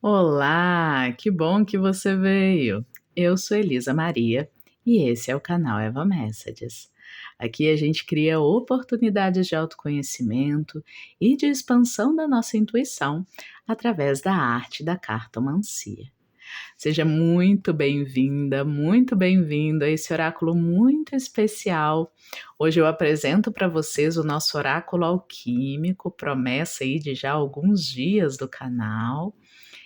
Olá, que bom que você veio. Eu sou Elisa Maria e esse é o canal Eva Messages. Aqui a gente cria oportunidades de autoconhecimento e de expansão da nossa intuição através da arte da cartomancia. Seja muito bem-vindo a esse oráculo muito especial. Hoje eu apresento para vocês o nosso oráculo alquímico, promessa aí de já alguns dias do canal.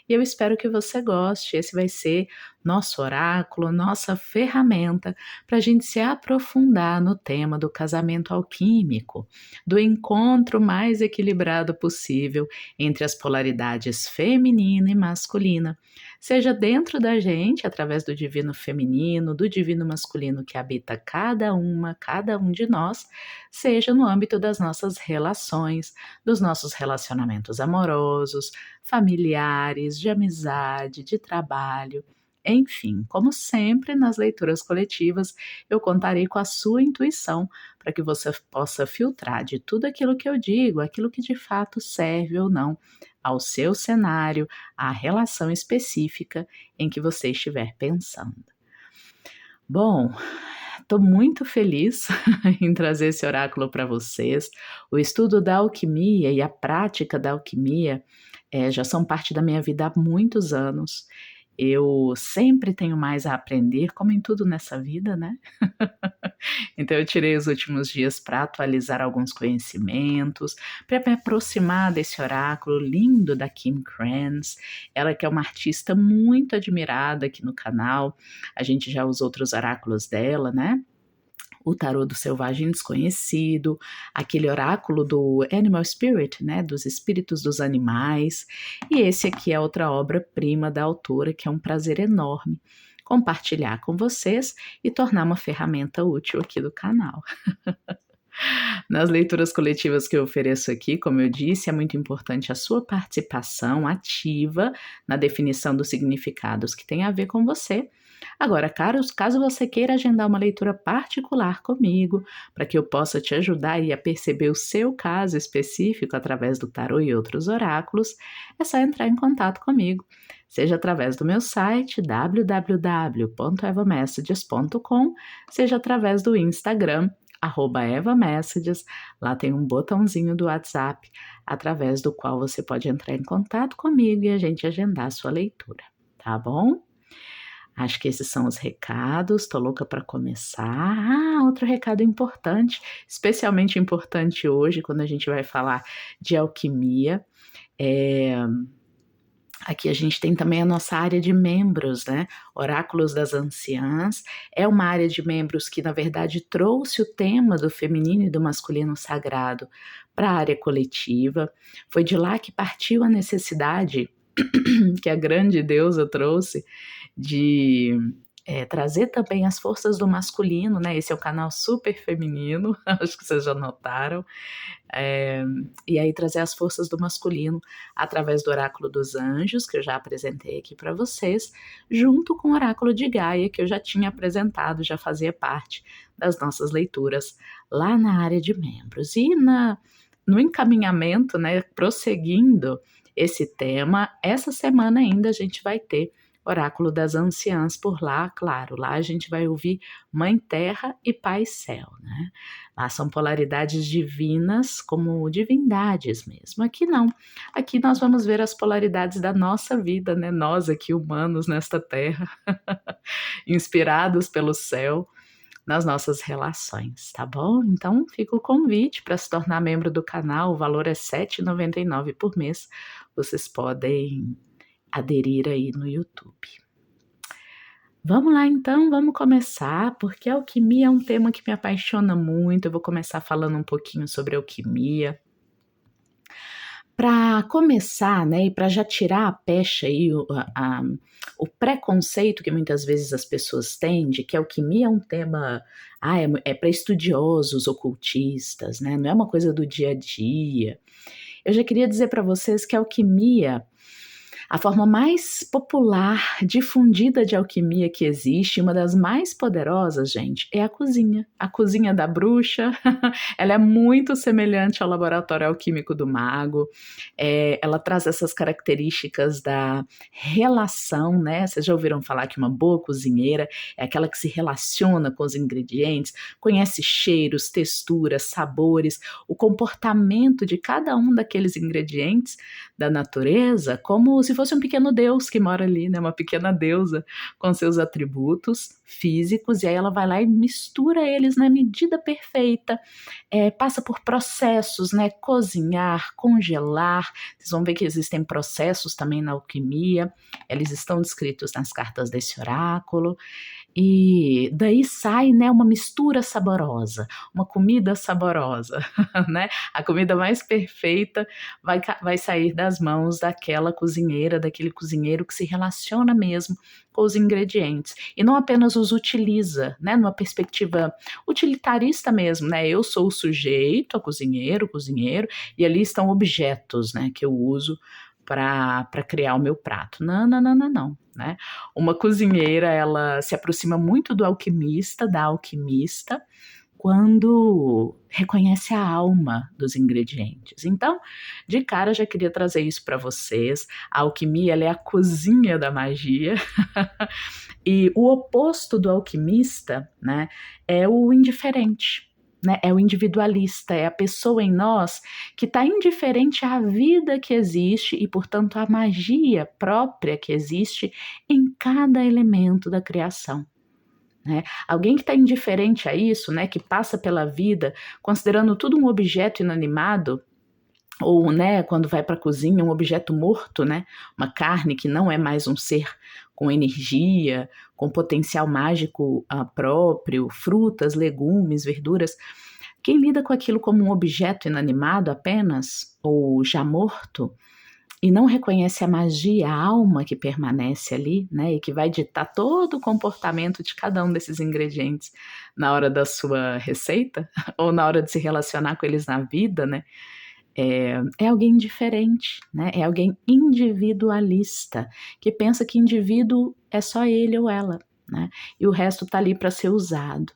E eu espero que você goste. Esse vai ser nosso oráculo, nossa ferramenta para a gente se aprofundar no tema do casamento alquímico, do encontro mais equilibrado possível entre as polaridades feminina e masculina, seja dentro da gente, através do divino feminino, do divino masculino que habita cada um de nós, seja no âmbito das nossas relações, dos nossos relacionamentos amorosos, familiares, de amizade, de trabalho. Enfim, como sempre nas leituras coletivas, eu contarei com a sua intuição para que você possa filtrar de tudo aquilo que eu digo, aquilo que de fato serve ou não ao seu cenário, à relação específica em que você estiver pensando. Bom, estou muito feliz em trazer esse oráculo para vocês. O estudo da alquimia e a prática da alquimia já são parte da minha vida há muitos anos. Eu sempre tenho mais a aprender, como em tudo nessa vida, né? Então, eu tirei os últimos dias para atualizar alguns conhecimentos, para me aproximar desse oráculo lindo da Kim Krans. Ela que é uma artista muito admirada aqui no canal. A gente já usou outros oráculos dela, né? O tarô do selvagem desconhecido, aquele oráculo do Animal Spirit, né, dos espíritos dos animais, e esse aqui é outra obra-prima da autora que é um prazer enorme compartilhar com vocês e tornar uma ferramenta útil aqui do canal. Nas leituras coletivas que eu ofereço aqui, como eu disse, é muito importante a sua participação ativa na definição dos significados que tem a ver com você. Agora, caso você queira agendar uma leitura particular comigo, para que eu possa te ajudar aí a perceber o seu caso específico através do tarô e outros oráculos, é só entrar em contato comigo, seja através do meu site www.evamessages.com, seja através do Instagram @evamessages. Lá tem um botãozinho do WhatsApp através do qual você pode entrar em contato comigo e a gente agendar a sua leitura, tá bom? Acho que esses são os recados, tô louca para começar. Outro recado importante, especialmente importante hoje, quando a gente vai falar de alquimia, é, aqui a gente tem também a nossa área de membros, né? Oráculos das Anciãs. É uma área de membros que, na verdade, trouxe o tema do feminino e do masculino sagrado para a área coletiva. Foi de lá que partiu a necessidade que a grande deusa trouxe de trazer também as forças do masculino, né? Esse é um canal super feminino, acho que vocês já notaram. E aí trazer as forças do masculino através do oráculo dos anjos, que eu já apresentei aqui para vocês, junto com o oráculo de Gaia, que eu já tinha apresentado, já fazia parte das nossas leituras lá na área de membros. E no encaminhamento, né, prosseguindo esse tema, essa semana ainda a gente vai ter Oráculo das Anciãs por lá, claro, lá a gente vai ouvir Mãe Terra e Pai Céu, né? Lá são polaridades divinas como divindades mesmo. Aqui não. Aqui nós vamos ver as polaridades da nossa vida, né? Nós aqui humanos nesta terra, inspirados pelo céu nas nossas relações, tá bom? Então fica o convite para se tornar membro do canal, o valor é R$ 7,99 por mês. Vocês podem aderir aí no YouTube. Vamos lá então, vamos começar, porque a alquimia é um tema que me apaixona muito. Eu vou começar falando um pouquinho sobre alquimia. Para começar, né, e para já tirar a pecha aí, o preconceito que muitas vezes as pessoas têm de que a alquimia é um tema, é para estudiosos, ocultistas, né, não é uma coisa do dia a dia. Eu já queria dizer para vocês que a alquimia A forma mais popular, difundida de alquimia que existe, uma das mais poderosas, gente, é a cozinha. A cozinha da bruxa, ela é muito semelhante ao laboratório alquímico do mago. Ela traz essas características da relação, né? Vocês já ouviram falar que uma boa cozinheira é aquela que se relaciona com os ingredientes, conhece cheiros, texturas, sabores, o comportamento de cada um daqueles ingredientes da natureza, como se fosse um pequeno deus que mora ali, né? Uma pequena deusa com seus atributos físicos, e aí ela vai lá e mistura eles na medida perfeita, passa por processos, né? Cozinhar, congelar. Vocês vão ver que existem processos também na alquimia, eles estão descritos nas cartas desse oráculo. E daí sai, né, uma mistura saborosa, uma comida saborosa, né? A comida mais perfeita vai sair das mãos daquela cozinheira, daquele cozinheiro que se relaciona mesmo com os ingredientes e não apenas os utiliza, né, numa perspectiva utilitarista mesmo, né? Eu sou o sujeito, o cozinheiro, e ali estão objetos, né, que eu uso para criar o meu prato. Não, não, não, não, não, né? Uma cozinheira, ela se aproxima muito do alquimista, da alquimista, quando reconhece a alma dos ingredientes. Então, de cara, já queria trazer isso para vocês. A alquimia, ela é a cozinha da magia. E o oposto do alquimista, né, é o indiferente. Né, é o individualista, é a pessoa em nós que está indiferente à vida que existe e, portanto, à magia própria que existe em cada elemento da criação. Né? Alguém que está indiferente a isso, né, que passa pela vida considerando tudo um objeto inanimado, ou, né, quando vai para a cozinha, um objeto morto, né, uma carne que não é mais um ser com energia, com potencial mágico próprio, frutas, legumes, verduras. Quem lida com aquilo como um objeto inanimado apenas, ou já morto, e não reconhece a magia, a alma que permanece ali, né, e que vai ditar todo o comportamento de cada um desses ingredientes na hora da sua receita, ou na hora de se relacionar com eles na vida, né, é alguém diferente, né? É alguém individualista, que pensa que indivíduo é só ele ou ela, né? E o resto tá ali para ser usado.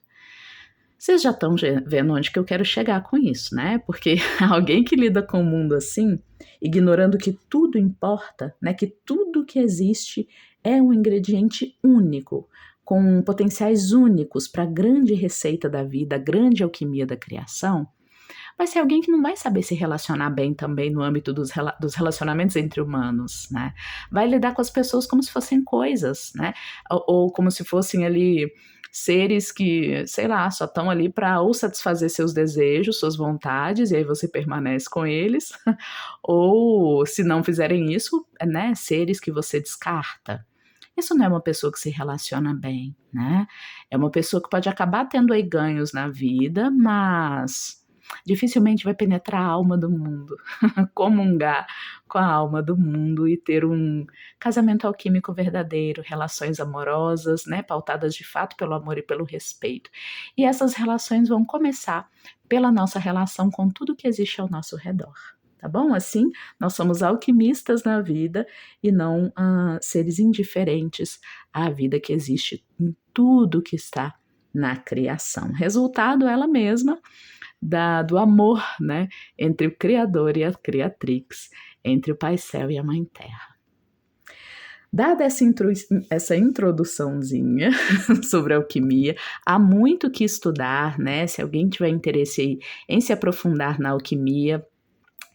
Vocês já estão vendo onde que eu quero chegar com isso, né? Porque alguém que lida com o mundo assim, ignorando que tudo importa, né? Que tudo que existe é um ingrediente único, com potenciais únicos para a grande receita da vida, a grande alquimia da criação, vai ser alguém que não vai saber se relacionar bem também no âmbito dos relacionamentos entre humanos, né? Vai lidar com as pessoas como se fossem coisas, né? Ou como se fossem ali seres que, sei lá, só estão ali para ou satisfazer seus desejos, suas vontades, e aí você permanece com eles, ou se não fizerem isso, né, seres que você descarta. Isso não é uma pessoa que se relaciona bem, né? É uma pessoa que pode acabar tendo aí ganhos na vida, mas dificilmente vai penetrar a alma do mundo, comungar com a alma do mundo e ter um casamento alquímico verdadeiro, relações amorosas, né, pautadas de fato pelo amor e pelo respeito. E essas relações vão começar pela nossa relação com tudo que existe ao nosso redor. Tá bom? Assim, nós somos alquimistas na vida e não seres indiferentes à vida que existe em tudo que está na criação. Resultado, ela mesma, do amor, né, entre o Criador e a Criatrix, entre o Pai Céu e a Mãe Terra. Dada essa introduçãozinha sobre alquimia, há muito que estudar, né? Se alguém tiver interesse em se aprofundar na alquimia,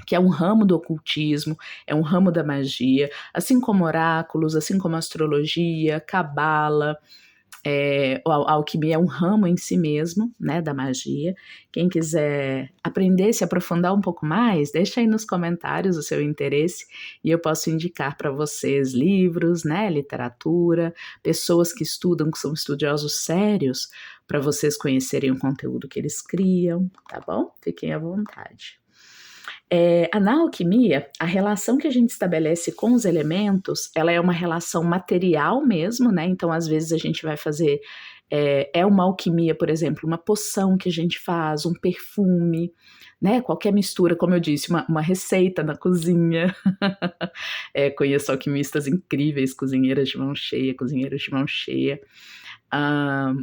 que é um ramo do ocultismo, é um ramo da magia, assim como oráculos, assim como astrologia, cabala, a alquimia é um ramo em si mesmo, né, da magia. Quem quiser aprender, se aprofundar um pouco mais, deixa aí nos comentários o seu interesse e eu posso indicar para vocês livros, né, literatura, pessoas que estudam, que são estudiosos sérios, para vocês conhecerem o conteúdo que eles criam, tá bom? Fiquem à vontade. Na alquimia, a relação que a gente estabelece com os elementos, ela é uma relação material mesmo, né? Então, às vezes a gente vai fazer é uma alquimia, por exemplo, uma poção que a gente faz, um perfume, né? Qualquer mistura, como eu disse, uma receita na cozinha. Conheço alquimistas incríveis, cozinheiras de mão cheia, cozinheiros de mão cheia.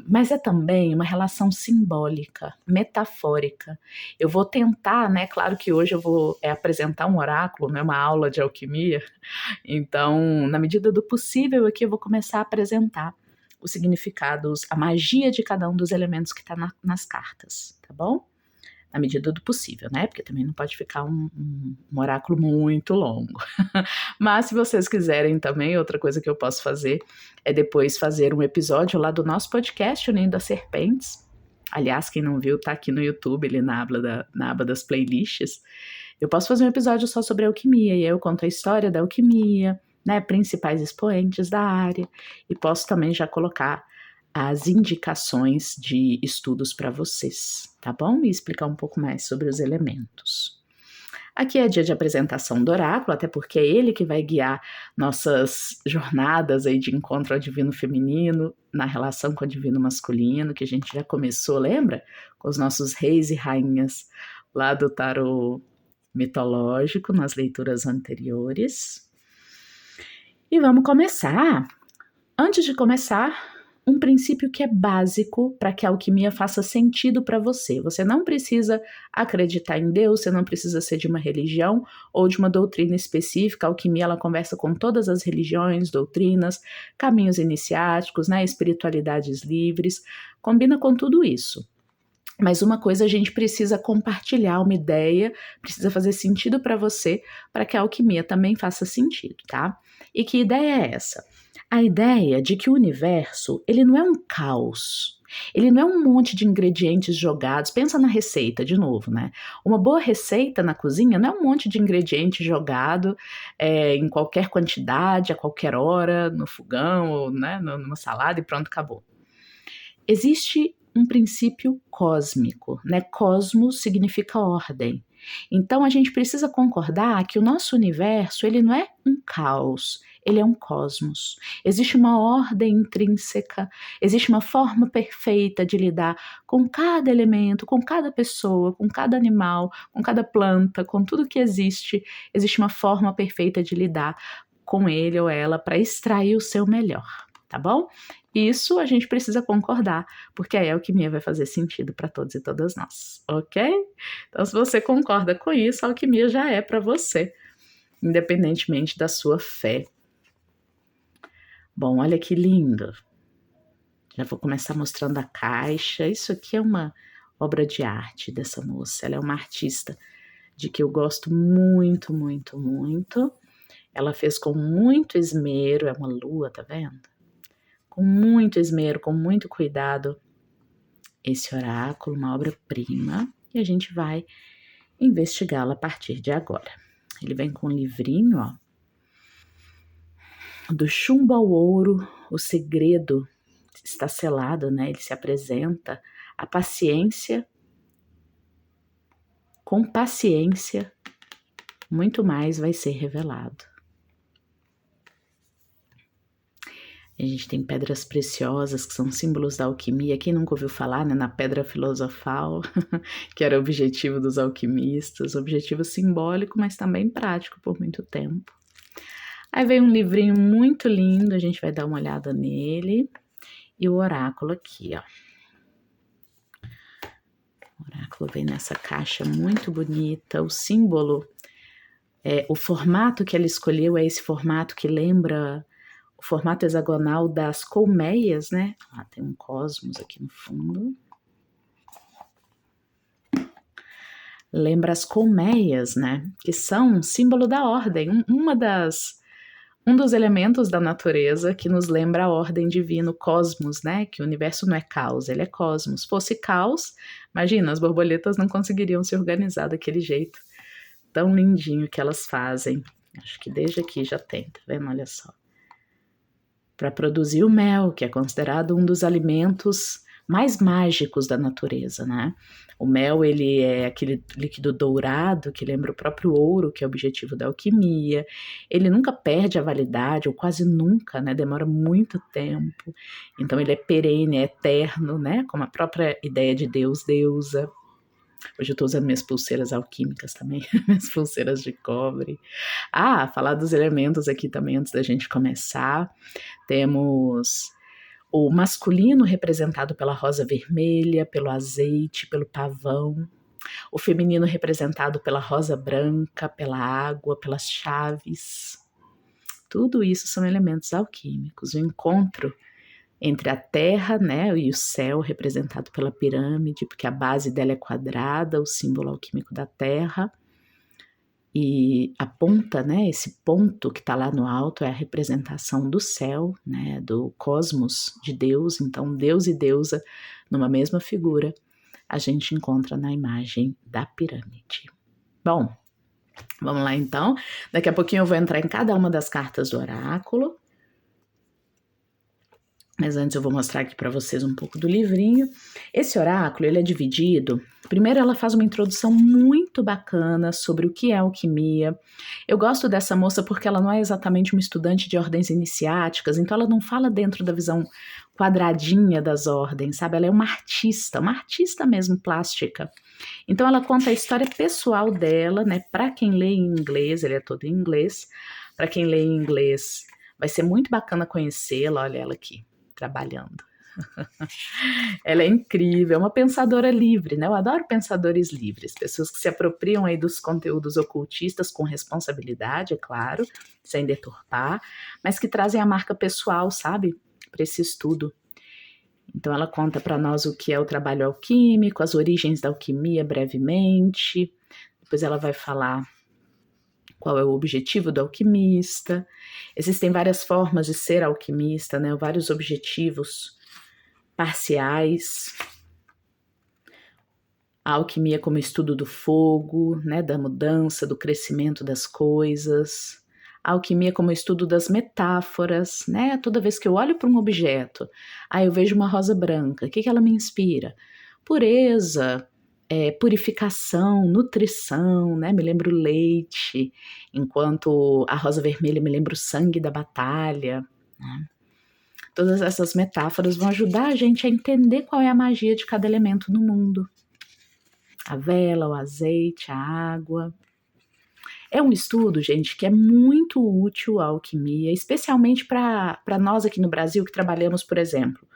Mas é também uma relação simbólica, metafórica. Eu vou tentar, né? Claro que hoje eu vou apresentar um oráculo, né, uma aula de alquimia. Então, na medida do possível, aqui eu vou começar a apresentar os significados, a magia de cada um dos elementos que está nas cartas, tá bom? Na medida do possível, né? Porque também não pode ficar um oráculo muito longo. Mas se vocês quiserem também, outra coisa que eu posso fazer é depois fazer um episódio lá do nosso podcast, O Ninho das Serpentes. Aliás, quem não viu, tá aqui no YouTube, ali na aba das playlists. Eu posso fazer um episódio só sobre alquimia, e aí eu conto a história da alquimia, né? Principais expoentes da área, e posso também já colocar as indicações de estudos para vocês, tá bom? E explicar um pouco mais sobre os elementos. Aqui é dia de apresentação do oráculo, até porque é ele que vai guiar nossas jornadas aí de encontro ao divino feminino, na relação com o divino masculino, que a gente já começou, lembra? Com os nossos reis e rainhas lá do tarô mitológico, nas leituras anteriores. E vamos começar. Antes de começar, um princípio que é básico para que a alquimia faça sentido para você. Você não precisa acreditar em Deus, você não precisa ser de uma religião ou de uma doutrina específica. A alquimia, ela conversa com todas as religiões, doutrinas, caminhos iniciáticos, né, espiritualidades livres, combina com tudo isso. Mas uma coisa a gente precisa compartilhar, uma ideia, precisa fazer sentido para você, para que a alquimia também faça sentido, tá? E que ideia é essa? A ideia de que o universo, ele não é um caos, ele não é um monte de ingredientes jogados. Pensa na receita, de novo, né? Uma boa receita na cozinha não é um monte de ingrediente jogado em qualquer quantidade, a qualquer hora, no fogão, ou né, numa salada e pronto, acabou. Existe um princípio cósmico, né? Cosmos significa ordem. Então a gente precisa concordar que o nosso universo, ele não é um caos, ele é um cosmos. Existe uma ordem intrínseca, existe uma forma perfeita de lidar com cada elemento, com cada pessoa, com cada animal, com cada planta, com tudo que existe. Existe uma forma perfeita de lidar com ele ou ela para extrair o seu melhor, tá bom? Isso a gente precisa concordar, porque aí a alquimia vai fazer sentido para todos e todas nós, ok? Então, se você concorda com isso, a alquimia já é para você, independentemente da sua fé. Bom, olha que lindo. Já vou começar mostrando a caixa. Isso aqui é uma obra de arte dessa moça. Ela é uma artista de que eu gosto muito, muito, muito. Ela fez com muito esmero, é uma lua, tá vendo? Com muito esmero, com muito cuidado, esse oráculo, uma obra-prima, e a gente vai investigá-la a partir de agora. Ele vem com um livrinho, ó, do chumbo ao ouro, o segredo está selado, né? Ele se apresenta, a paciência, com paciência, muito mais vai ser revelado. A gente tem pedras preciosas, que são símbolos da alquimia. Quem nunca ouviu falar, né, na pedra filosofal, que era o objetivo dos alquimistas, objetivo simbólico, mas também prático por muito tempo. Aí vem um livrinho muito lindo, a gente vai dar uma olhada nele. E o oráculo aqui, ó. O oráculo vem nessa caixa muito bonita, o símbolo, o formato que ela escolheu é esse formato que lembra o formato hexagonal das colmeias, né? Tem um cosmos aqui no fundo. Lembra as colmeias, né? Que são um símbolo da ordem, um dos elementos da natureza que nos lembra a ordem divina, o cosmos, né? Que o universo não é caos, ele é cosmos. Se fosse caos, imagina, as borboletas não conseguiriam se organizar daquele jeito tão lindinho que elas fazem. Acho que desde aqui já tem, tá vendo? Olha só. Para produzir o mel, que é considerado um dos alimentos mais mágicos da natureza, né? O mel, ele é aquele líquido dourado que lembra o próprio ouro, que é o objetivo da alquimia. Ele nunca perde a validade, ou quase nunca, né? Demora muito tempo. Então ele é perene, é eterno, né? Como a própria ideia de Deus, deusa. Hoje eu tô usando minhas pulseiras alquímicas também, minhas pulseiras de cobre. Ah, falar dos elementos aqui também antes da gente começar. Temos o masculino representado pela rosa vermelha, pelo azeite, pelo pavão. O feminino representado pela rosa branca, pela água, pelas chaves. Tudo isso são elementos alquímicos. O encontro entre a terra, né, e o céu, representado pela pirâmide, porque a base dela é quadrada, o símbolo alquímico da terra. E a ponta, né, esse ponto que está lá no alto é a representação do céu, né, do cosmos de Deus. Então, Deus e deusa numa mesma figura a gente encontra na imagem da pirâmide. Bom, vamos lá então. Daqui a pouquinho eu vou entrar em cada uma das cartas do oráculo. Mas antes eu vou mostrar aqui para vocês um pouco do livrinho. Esse oráculo, ele é dividido. Primeiro ela faz uma introdução muito bacana sobre o que é alquimia. Eu gosto dessa moça porque ela não é exatamente uma estudante de ordens iniciáticas, então ela não fala dentro da visão quadradinha das ordens, sabe? Ela é uma artista mesmo plástica. Então ela conta a história pessoal dela, né? Para quem lê em inglês, ele é todo em inglês. Para quem lê em inglês, vai ser muito bacana conhecê-la. Olha ela aqui trabalhando. Ela é incrível, é uma pensadora livre, né? Eu adoro pensadores livres, pessoas que se apropriam aí dos conteúdos ocultistas com responsabilidade, é claro, sem deturpar, mas que trazem a marca pessoal, sabe? Para esse estudo. Então ela conta para nós o que é o trabalho alquímico, as origens da alquimia brevemente, depois ela vai falar qual é o objetivo do alquimista. Existem várias formas de ser alquimista, né? Vários objetivos parciais. A alquimia como estudo do fogo, né? Da mudança, do crescimento das coisas. A alquimia como estudo das metáforas, né? Toda vez que eu olho para um objeto, eu vejo uma rosa branca, o que ela me inspira? Pureza, purificação, nutrição, né? Me lembra o leite, enquanto a rosa vermelha me lembra o sangue da batalha, né? Todas essas metáforas vão ajudar a gente a entender qual é a magia de cada elemento no mundo. A vela, o azeite, a água. É um estudo, gente, que é muito útil à alquimia, especialmente para nós aqui no Brasil que trabalhamos, por exemplo,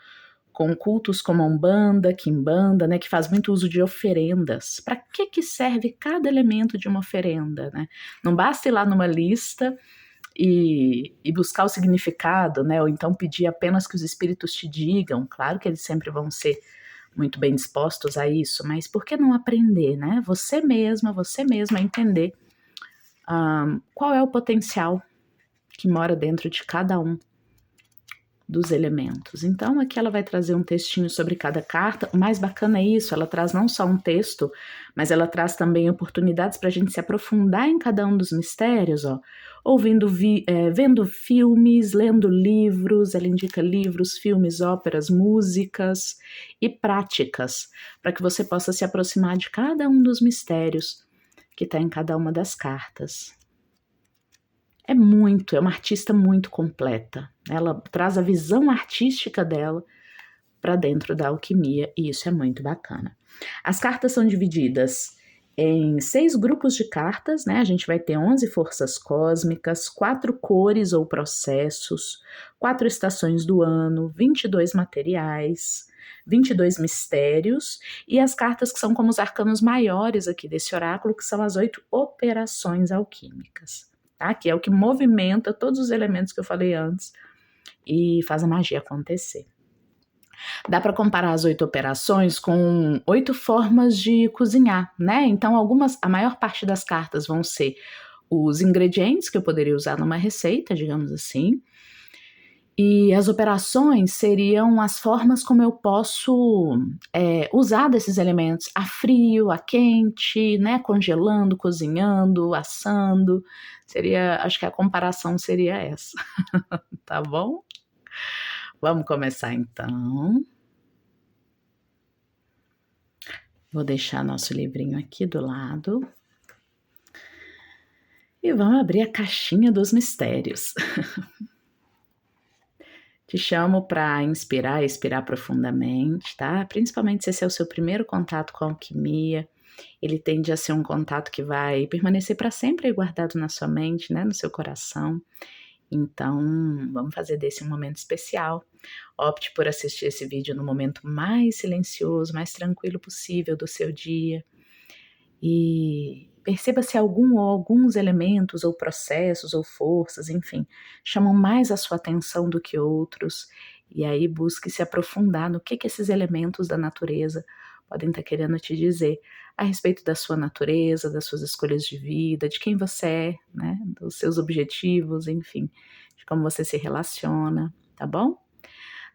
com cultos como a Umbanda, Quimbanda, né, que faz muito uso de oferendas. Para que serve cada elemento de uma oferenda, né? Não basta ir lá numa lista e buscar o significado, né? Ou então pedir apenas que os espíritos te digam. Claro que eles sempre vão ser muito bem dispostos a isso, mas por que não aprender, né? Você mesma entender qual é o potencial que mora dentro de cada um dos elementos. Então, aqui ela vai trazer um textinho sobre cada carta. O mais bacana é isso, ela traz não só um texto, mas ela traz também oportunidades para a gente se aprofundar em cada um dos mistérios, ó. Vendo filmes, lendo livros, ela indica livros, filmes, óperas, músicas e práticas, para que você possa se aproximar de cada um dos mistérios que está em cada uma das cartas. É uma artista muito completa. Ela traz a visão artística dela para dentro da alquimia e isso é muito bacana. As cartas são divididas em 6 grupos de cartas, né? A gente vai ter 11 forças cósmicas, 4 cores ou processos, 4 estações do ano, 22 materiais, 22 mistérios e as cartas que são como os arcanos maiores aqui desse oráculo, que são as 8 operações alquímicas. Tá? Que é o que movimenta todos os elementos que eu falei antes e faz a magia acontecer. Dá para comparar as 8 operações com 8 formas de cozinhar, né? Então, a maior parte das cartas vão ser os ingredientes que eu poderia usar numa receita, digamos assim. E as operações seriam as formas como eu posso usar desses elementos a frio, a quente, né? Congelando, cozinhando, assando. Acho que a comparação seria essa, tá bom? Vamos começar então. Vou deixar nosso livrinho aqui do lado. E vamos abrir a caixinha dos mistérios. Te chamo para inspirar e expirar profundamente, tá? Principalmente se esse é o seu primeiro contato com a alquimia. Ele tende a ser um contato que vai permanecer para sempre guardado na sua mente, né? No seu coração. Então, vamos fazer desse um momento especial. Opte por assistir esse vídeo no momento mais silencioso, mais tranquilo possível do seu dia. E perceba se algum ou alguns elementos, ou processos, ou forças, enfim, chamam mais a sua atenção do que outros. E aí busque se aprofundar no que esses elementos da natureza podem estar querendo te dizer a respeito da sua natureza, das suas escolhas de vida, de quem você é, né? Dos seus objetivos, enfim, de como você se relaciona, tá bom?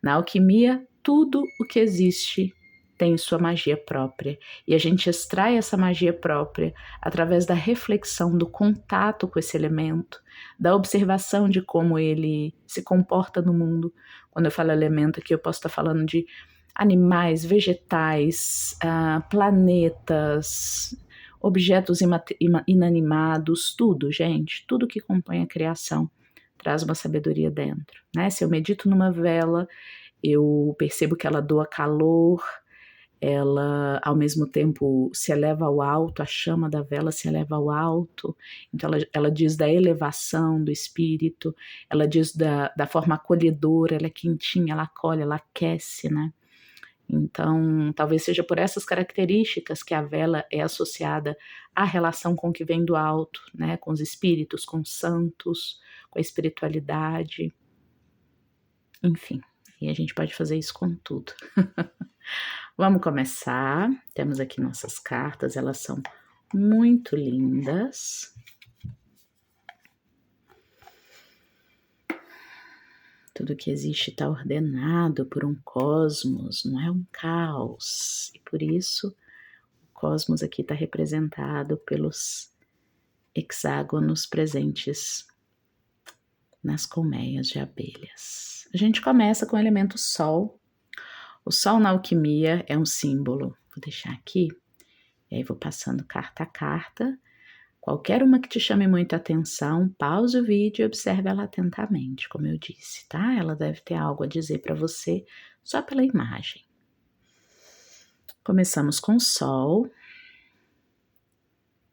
Na alquimia, tudo o que existe tem sua magia própria, e a gente extrai essa magia própria através da reflexão, do contato com esse elemento, da observação de como ele se comporta no mundo. Quando eu falo elemento aqui, eu posso estar falando de animais, vegetais, planetas, objetos inanimados, tudo, gente, tudo que compõe a criação traz uma sabedoria dentro, né? Se eu medito numa vela, eu percebo que ela doa calor, ela ao mesmo tempo se eleva ao alto, a chama da vela se eleva ao alto, então ela diz da elevação do espírito, ela diz da forma acolhedora, ela é quentinha, ela acolhe, ela aquece, né? Então, talvez seja por essas características que a vela é associada à relação com o que vem do alto, né? Com os espíritos, com os santos, com a espiritualidade, enfim. E a gente pode fazer isso com tudo. Vamos começar. Temos aqui nossas cartas, elas são muito lindas. Tudo que existe está ordenado por um cosmos, não é um caos. E por isso, o cosmos aqui está representado pelos hexágonos presentes nas colmeias de abelhas. A gente começa com o elemento Sol. O Sol na alquimia é um símbolo. Vou deixar aqui, e aí vou passando carta a carta. Qualquer uma que te chame muita atenção, pause o vídeo e observe ela atentamente, como eu disse, tá? Ela deve ter algo a dizer para você só pela imagem. Começamos com o Sol.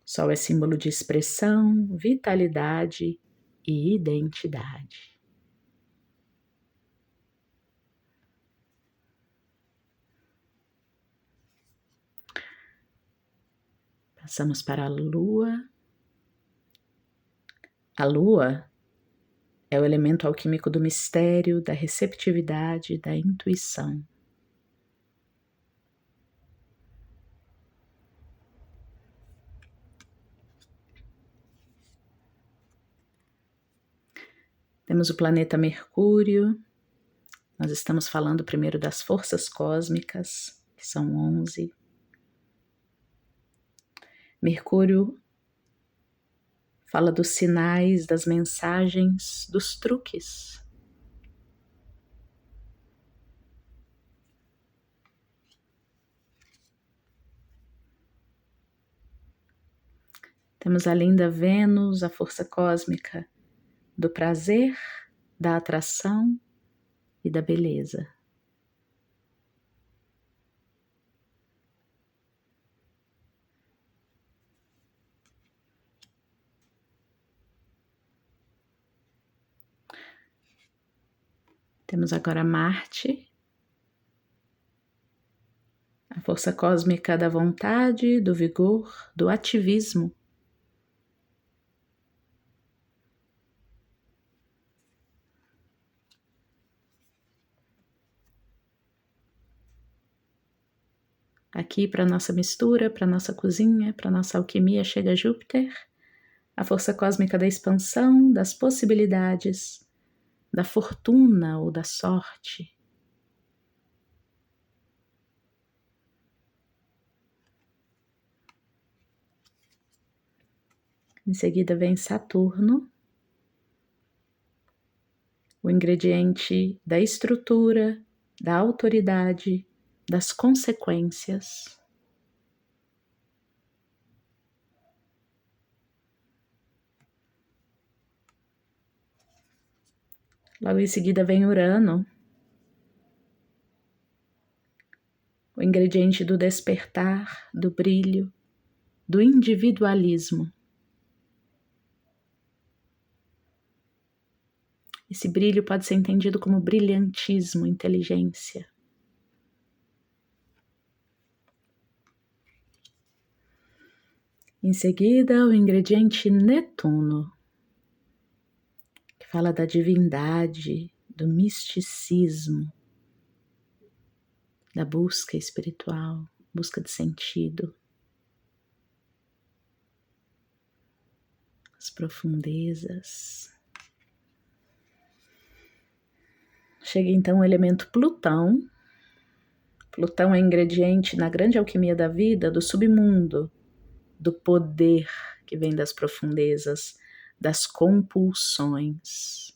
Sol é símbolo de expressão, vitalidade e identidade. Passamos para a Lua. A Lua é o elemento alquímico do mistério, da receptividade, da intuição. Temos o planeta Mercúrio. Nós estamos falando primeiro das forças cósmicas, que são 11. Mercúrio fala dos sinais, das mensagens, dos truques. Temos a linda Vênus, a força cósmica do prazer, da atração e da beleza. Temos agora Marte, a força cósmica da vontade, do vigor, do ativismo. Aqui para nossa mistura, para nossa cozinha, para nossa alquimia chega Júpiter, a força cósmica da expansão, das possibilidades, da fortuna ou da sorte. Em seguida vem Saturno, o ingrediente da estrutura, da autoridade, das consequências. Logo em seguida vem Urano, o ingrediente do despertar, do brilho, do individualismo. Esse brilho pode ser entendido como brilhantismo, inteligência. Em seguida, o ingrediente Netuno, que fala da divindade, do misticismo, da busca espiritual, busca de sentido, as profundezas. Chega então o elemento Plutão. Plutão é ingrediente na grande alquimia da vida, do submundo, do poder que vem das profundezas, das compulsões,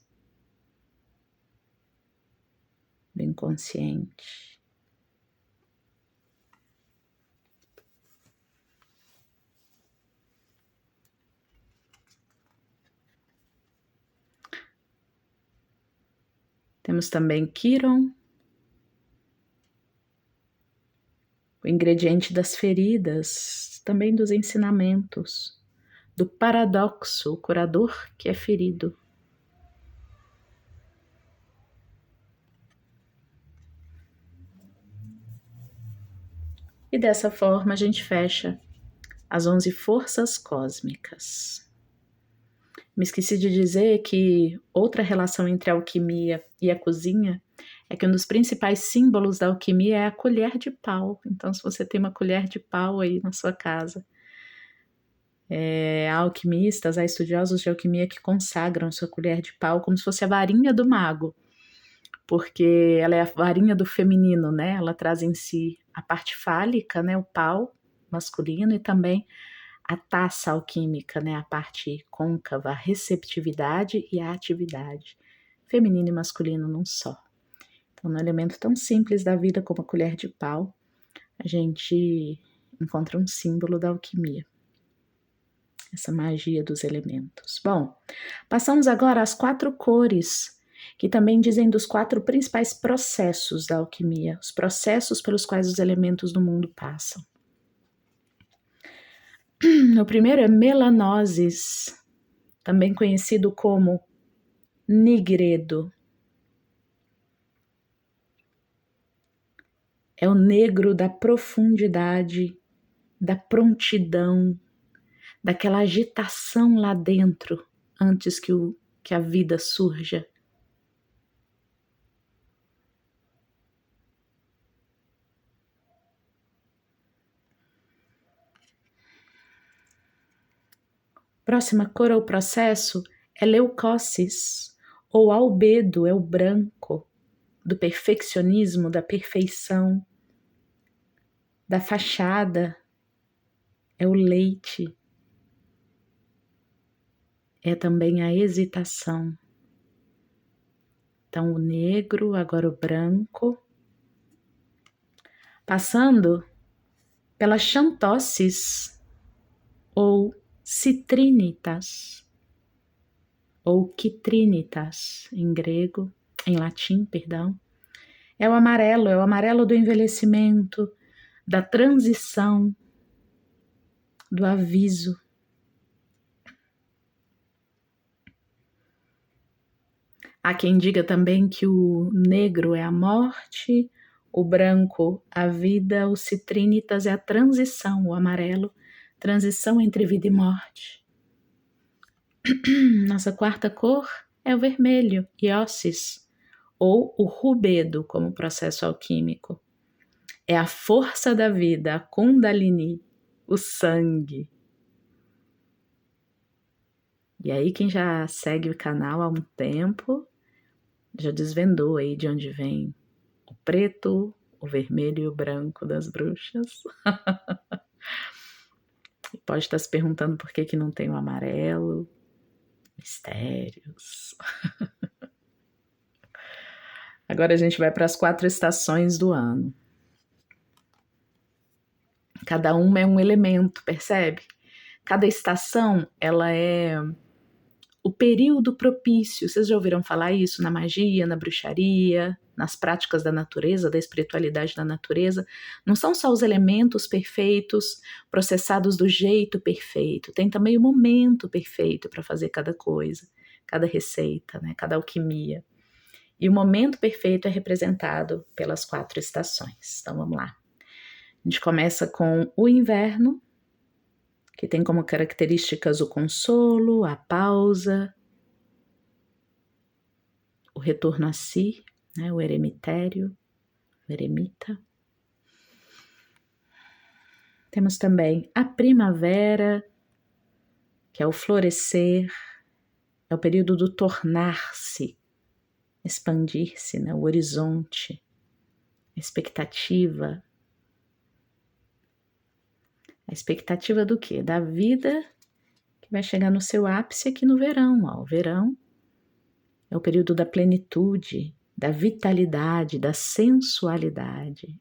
do inconsciente. Temos também Quiron, o ingrediente das feridas, também dos ensinamentos, do paradoxo, o curador que é ferido. E dessa forma a gente fecha as 11 forças cósmicas. Me esqueci de dizer que outra relação entre a alquimia e a cozinha é que um dos principais símbolos da alquimia é a colher de pau. Então, se você tem uma colher de pau aí na sua casa, há alquimistas, há estudiosos de alquimia que consagram sua colher de pau como se fosse a varinha do mago, porque ela é a varinha do feminino, né? Ela traz em si a parte fálica, né? O pau masculino, e também a taça alquímica, né? A parte côncava, a receptividade e a atividade, feminino e masculino num só. Então, no elemento tão simples da vida como a colher de pau, a gente encontra um símbolo da alquimia, essa magia dos elementos. Bom, passamos agora às 4 cores, que também dizem dos 4 principais processos da alquimia, os processos pelos quais os elementos do mundo passam. O primeiro é Melanosis, também conhecido como Nigredo. É o negro da profundidade, da prontidão, daquela agitação lá dentro, antes que a vida surja. Próxima cor ou processo é Leucócis, ou albedo, é o branco, do perfeccionismo, da perfeição, da fachada, é o leite, é também a hesitação. Então, o negro, agora o branco. Passando pela Xanthossis, ou Citrinitas, ou Quitrinitas, em grego, em latim, perdão. É o amarelo do envelhecimento, da transição, do aviso. Há quem diga também que o negro é a morte, o branco a vida, o citrinitas é a transição, o amarelo, transição entre vida e morte. Nossa quarta cor é o vermelho, Iossis, ou o rubedo como processo alquímico. É a força da vida, a Kundalini, o sangue. E aí quem já segue o canal há um tempo já desvendou aí de onde vem o preto, o vermelho e o branco das bruxas. Pode estar se perguntando por que não tem o amarelo. Mistérios. Agora a gente vai para as 4 estações do ano. Cada uma é um elemento, percebe? Cada estação, ela é o período propício. Vocês já ouviram falar isso na magia, na bruxaria, nas práticas da natureza, da espiritualidade da natureza? Não são só os elementos perfeitos, processados do jeito perfeito, tem também o momento perfeito para fazer cada coisa, cada receita, né? Cada alquimia. E o momento perfeito é representado pelas 4 estações. Então vamos lá. A gente começa com o inverno, que tem como características o consolo, a pausa, o retorno a si, né, o eremitério, o eremita. Temos também a primavera, que é o florescer, é o período do tornar-se, expandir-se, né, o horizonte, a expectativa. A expectativa do quê? Da vida que vai chegar no seu ápice aqui no verão. Ó. O verão é o período da plenitude, da vitalidade, da sensualidade.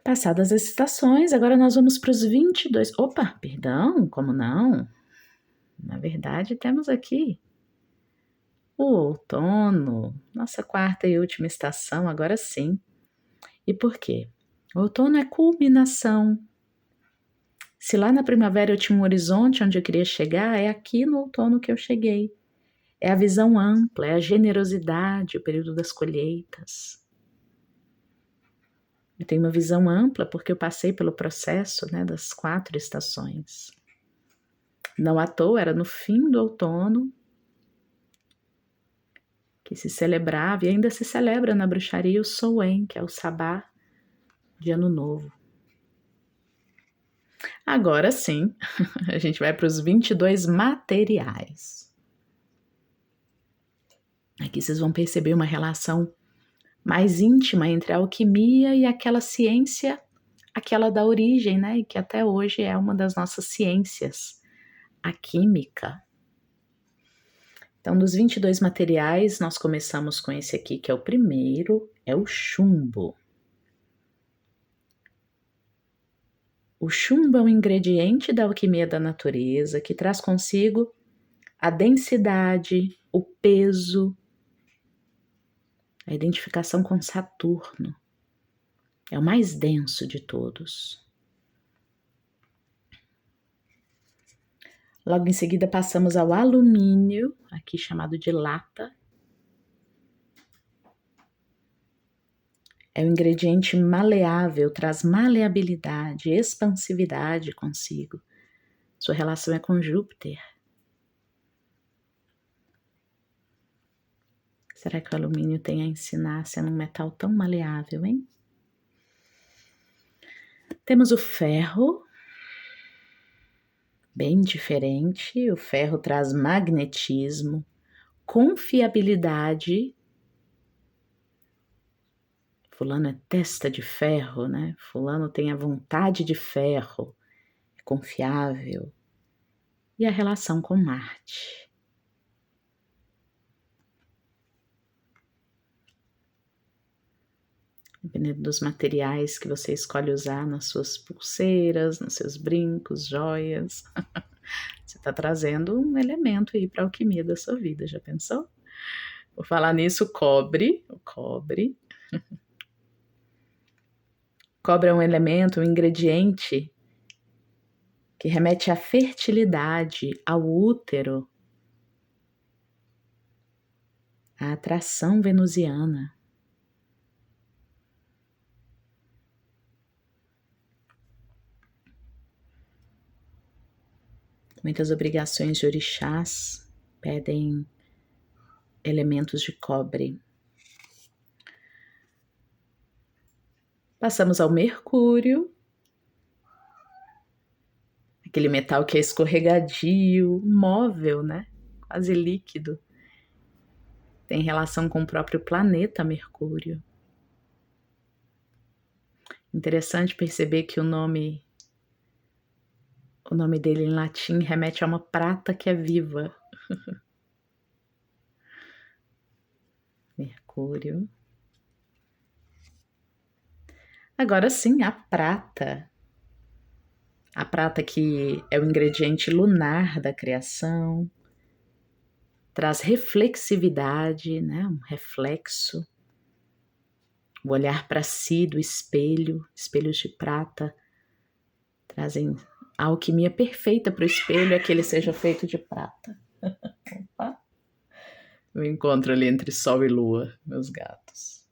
Passadas as estações, agora nós vamos para os 22. Opa, perdão, como não? Na verdade, temos aqui o outono, nossa 4ª e última estação, agora sim. E por quê? O outono é culminação. Se lá na primavera eu tinha um horizonte onde eu queria chegar, é aqui no outono que eu cheguei. É a visão ampla, é a generosidade, o período das colheitas. Eu tenho uma visão ampla porque eu passei pelo processo, né, das 4 estações. Não à toa, era no fim do outono que se celebrava, e ainda se celebra na bruxaria, o Samhain, que é o sabá de Ano Novo. Agora sim, a gente vai para os 22 materiais. Aqui vocês vão perceber uma relação mais íntima entre a alquimia e aquela ciência, aquela da origem, né? E que até hoje é uma das nossas ciências, a química. Então, dos 22 materiais, nós começamos com esse aqui, que é o primeiro, é o chumbo. O chumbo é um ingrediente da alquimia da natureza que traz consigo a densidade, o peso, a identificação com Saturno. É o mais denso de todos. Logo em seguida passamos ao alumínio, aqui chamado de lata. É um ingrediente maleável, traz maleabilidade, expansividade consigo. Sua relação é com Júpiter. Será que o alumínio tem a ensinar sendo um metal tão maleável, hein? Temos o ferro, bem diferente. O ferro traz magnetismo, confiabilidade. Fulano é testa de ferro, né? Fulano tem a vontade de ferro, é confiável. E a relação com Marte. Dependendo dos materiais que você escolhe usar nas suas pulseiras, nos seus brincos, joias, você está trazendo um elemento aí para a alquimia da sua vida, já pensou? Vou falar nisso, o cobre. Cobre é um elemento, um ingrediente que remete à fertilidade, ao útero, à atração venusiana. Muitas obrigações de orixás pedem elementos de cobre. Passamos ao mercúrio, aquele metal que é escorregadio, móvel, né? Quase líquido. Tem relação com o próprio planeta Mercúrio. Interessante perceber que o nome dele em latim remete a uma prata que é viva. Mercúrio. Agora sim, a prata. A prata que é o ingrediente lunar da criação, traz reflexividade, né? Um reflexo. O olhar para si do espelho, espelhos de prata, trazem a alquimia perfeita para o espelho é que ele seja feito de prata. Opa. O encontro ali entre sol e lua, meus gatos.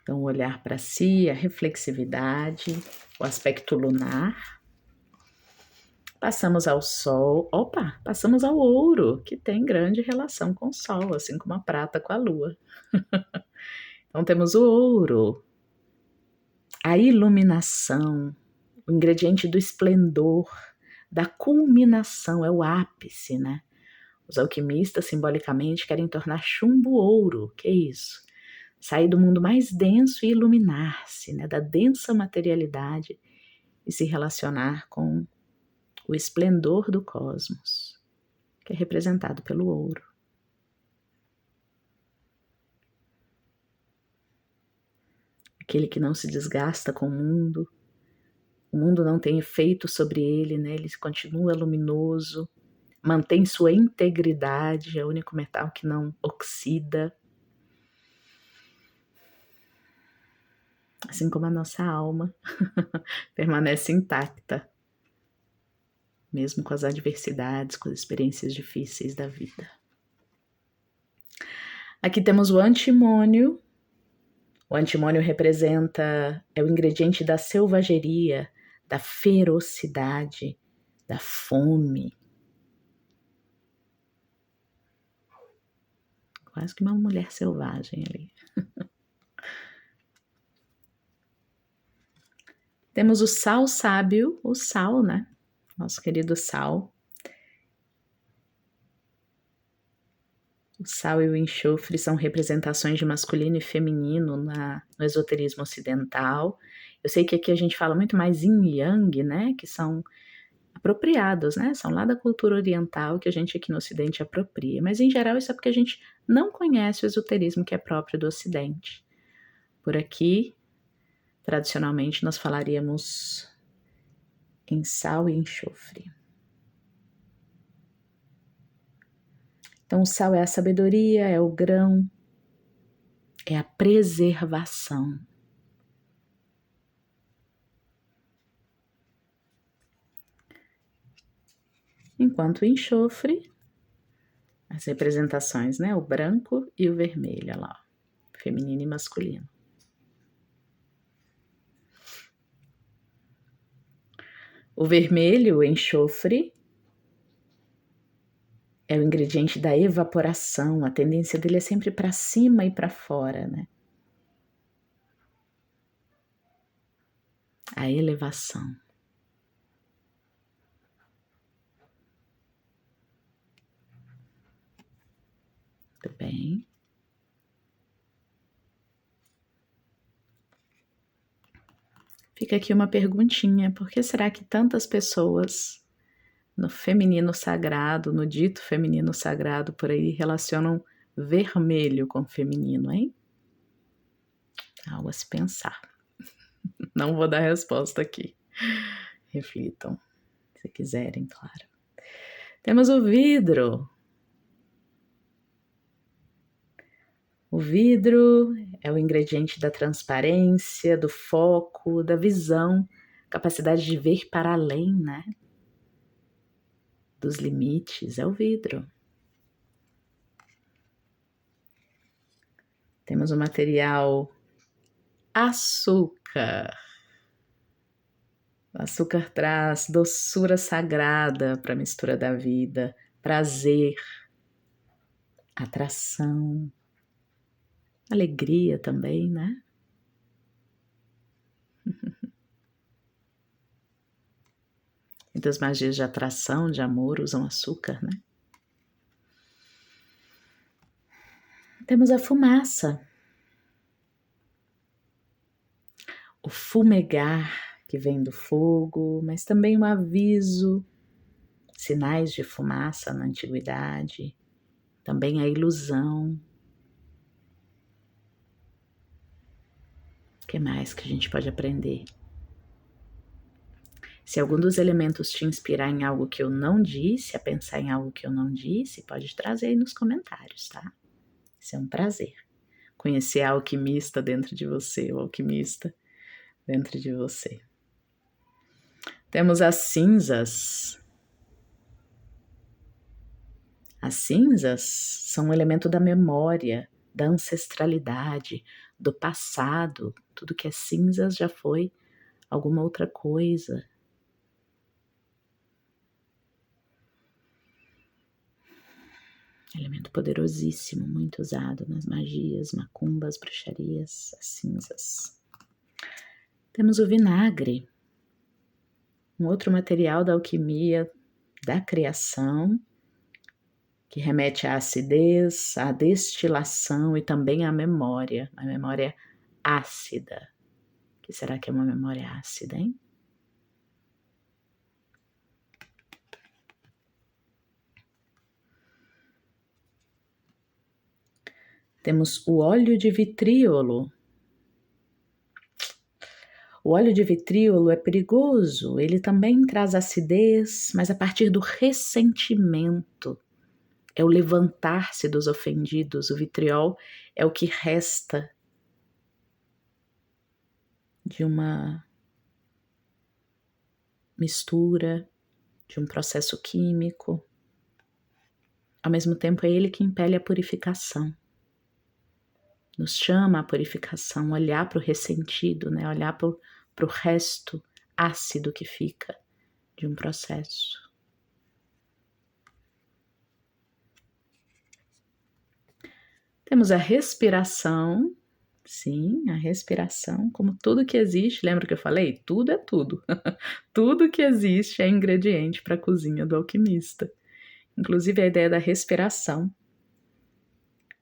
Então, o olhar para si, a reflexividade, o aspecto lunar. Passamos ao sol, passamos ao ouro, que tem grande relação com o sol, assim como a prata com a lua. Então, temos o ouro, a iluminação, o ingrediente do esplendor, da culminação, é o ápice, né? Os alquimistas, simbolicamente, querem tornar chumbo ouro, que é isso? Sair do mundo mais denso e iluminar-se, né? Da densa materialidade e se relacionar com o esplendor do cosmos, que é representado pelo ouro. Aquele que não se desgasta com o mundo não tem efeito sobre ele, né? Ele continua luminoso, mantém sua integridade, é o único metal que não oxida. Assim como a nossa alma permanece intacta, mesmo com as adversidades, com as experiências difíceis da vida. Aqui temos o antimônio. O antimônio é o ingrediente da selvageria, da ferocidade, da fome. Quase que uma mulher selvagem ali. Temos o sal sábio, o sal, né? Nosso querido sal. O sal e o enxofre são representações de masculino e feminino no esoterismo ocidental. Eu sei que aqui a gente fala muito mais yin e yang, né? Que são apropriados, né? São lá da cultura oriental que a gente aqui no Ocidente apropria. Mas em geral isso é porque a gente não conhece o esoterismo que é próprio do Ocidente. Por aqui, tradicionalmente, nós falaríamos em sal e enxofre. Então, o sal é a sabedoria, é o grão, é a preservação. Enquanto o enxofre, as representações, né? O branco e o vermelho, olha lá, feminino e masculino. O vermelho, o enxofre, é o ingrediente da evaporação, a tendência dele é sempre para cima e para fora, né? A elevação. Muito bem. Fica aqui uma perguntinha: por que será que tantas pessoas no feminino sagrado, no dito feminino sagrado por aí, relacionam vermelho com feminino, hein? Algo a se pensar. Não vou dar resposta aqui. Reflitam, se quiserem, claro. Temos o vidro. O vidro é o ingrediente da transparência, do foco, da visão, capacidade de ver para além, né? Dos limites, é o vidro. Temos o material açúcar. O açúcar traz doçura sagrada para a mistura da vida, prazer, atração, alegria também, né? Muitas magias de atração, de amor usam açúcar, né? Temos a fumaça. O fumegar, que vem do fogo, mas também o aviso, sinais de fumaça na antiguidade, também a ilusão. O que mais que a gente pode aprender? Se algum dos elementos te inspirar em algo que eu não disse, a pensar em algo que eu não disse, pode trazer aí nos comentários, tá? Isso é um prazer. Conhecer a alquimista dentro de você, o alquimista dentro de você. Temos as cinzas. As cinzas são um elemento da memória, da ancestralidade, do passado. Tudo que é cinzas já foi alguma outra coisa. Elemento poderosíssimo, muito usado nas magias, macumbas, bruxarias, as cinzas. Temos o vinagre, um outro material da alquimia, da criação, que remete à acidez, à destilação e também à memória, a memória ácida. O que será que é uma memória ácida, hein? Temos o óleo de vitríolo. O óleo de vitríolo é perigoso, ele também traz acidez, mas a partir do ressentimento. É o levantar-se dos ofendidos. O vitriol é o que resta de uma mistura, de um processo químico. Ao mesmo tempo, é ele que impele a purificação. Nos chama a purificação, olhar para o ressentido, né? Olhar para o resto ácido que fica de um processo. Temos a respiração, sim, a respiração, como tudo que existe, lembra que eu falei? Tudo é tudo. Tudo que existe é ingrediente para a cozinha do alquimista. Inclusive a ideia da respiração.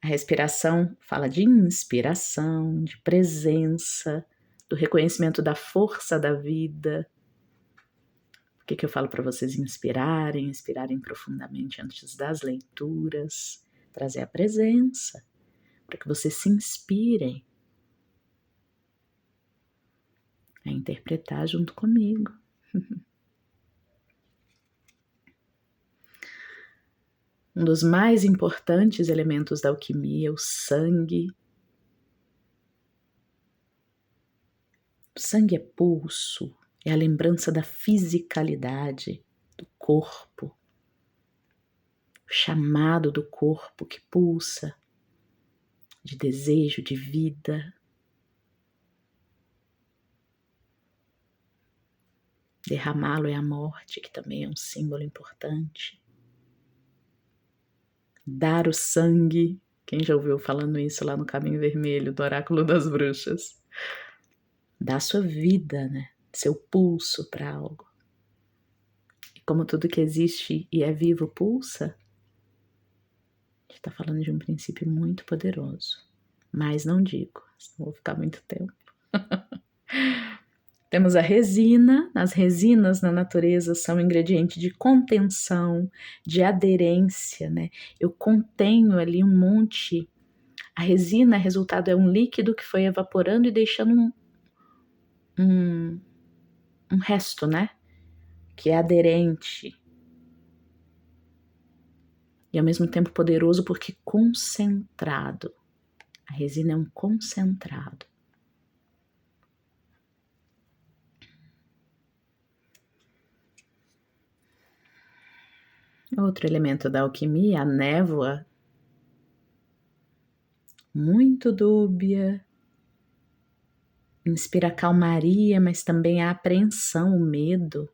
A respiração fala de inspiração, de presença, do reconhecimento da força da vida. Por que eu falo para vocês inspirarem profundamente antes das leituras, trazer a presença, para que vocês se inspirem a interpretar junto comigo. Um dos mais importantes elementos da alquimia é o sangue. O sangue é pulso, é a lembrança da fisicalidade do corpo, o chamado do corpo que pulsa de desejo, de vida. Derramá-lo é a morte, que também é um símbolo importante. Dar o sangue, quem já ouviu falando isso lá no Caminho Vermelho, do Oráculo das Bruxas? Dar sua vida, né? Seu pulso para algo. E como tudo que existe e é vivo pulsa, a gente está falando de um princípio muito poderoso. Mas não digo, senão vou ficar muito tempo. Temos a resina. As resinas na natureza são ingrediente de contenção, de aderência, né? Eu contenho ali um monte. A resina, resultado, é um líquido que foi evaporando e deixando um resto, né? Que é aderente. E ao mesmo tempo poderoso porque concentrado. A resina é um concentrado. Outro elemento da alquimia, a névoa, muito dúbia, inspira calmaria, mas também a apreensão, o medo,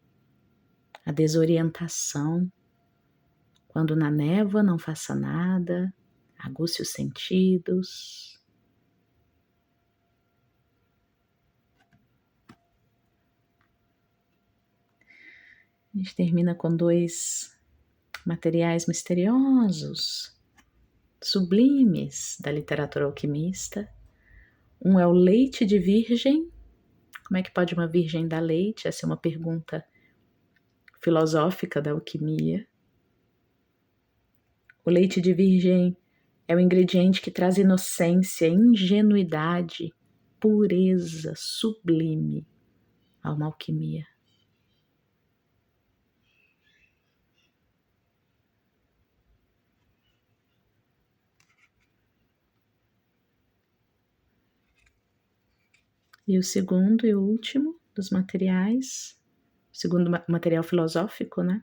a desorientação. Quando na névoa não faça nada, aguce os sentidos. A gente termina com dois materiais misteriosos, sublimes da literatura alquimista. Um é o leite de virgem. Como é que pode uma virgem dar leite? Essa é uma pergunta filosófica da alquimia. O leite de virgem é o ingrediente que traz inocência, ingenuidade, pureza, sublime a uma alquimia. E o segundo e último dos materiais, o segundo material filosófico, né?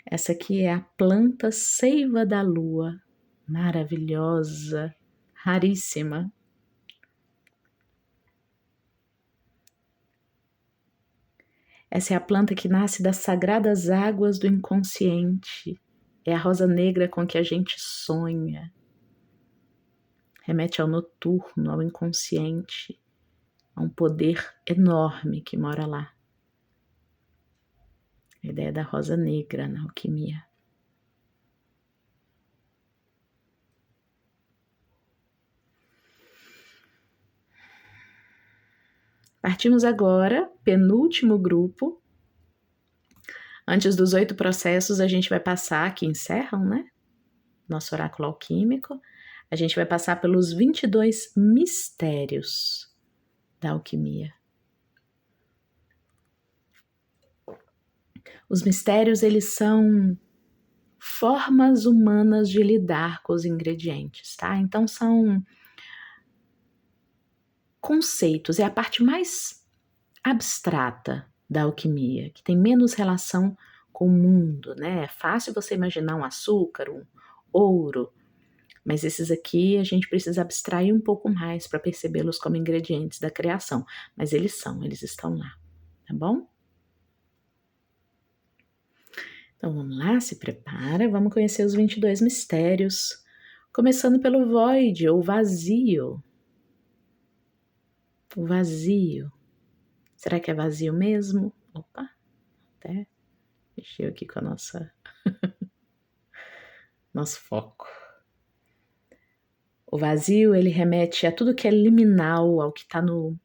Essa aqui é a planta seiva da lua, maravilhosa, raríssima. Essa é a planta que nasce das sagradas águas do inconsciente. É a rosa negra com que a gente sonha. Remete ao noturno, ao inconsciente, a um poder enorme que mora lá. A ideia da rosa negra na alquimia. Partimos agora, penúltimo grupo. Antes dos 8 processos, a gente vai passar, que encerram, né? Nosso oráculo alquímico. A gente vai passar pelos 22 mistérios da alquimia. Os mistérios, eles são formas humanas de lidar com os ingredientes, tá? Então, são conceitos, é a parte mais abstrata da alquimia, que tem menos relação com o mundo, né? É fácil você imaginar um açúcar, um ouro, mas esses aqui a gente precisa abstrair um pouco mais para percebê-los como ingredientes da criação, mas eles estão lá, tá bom? Então vamos lá, se prepara, vamos conhecer os 22 mistérios, começando pelo void, ou vazio. O vazio. Será que é vazio mesmo? Opa, até mexeu aqui com a nosso foco. O vazio, ele remete a tudo que é liminal, ao que está no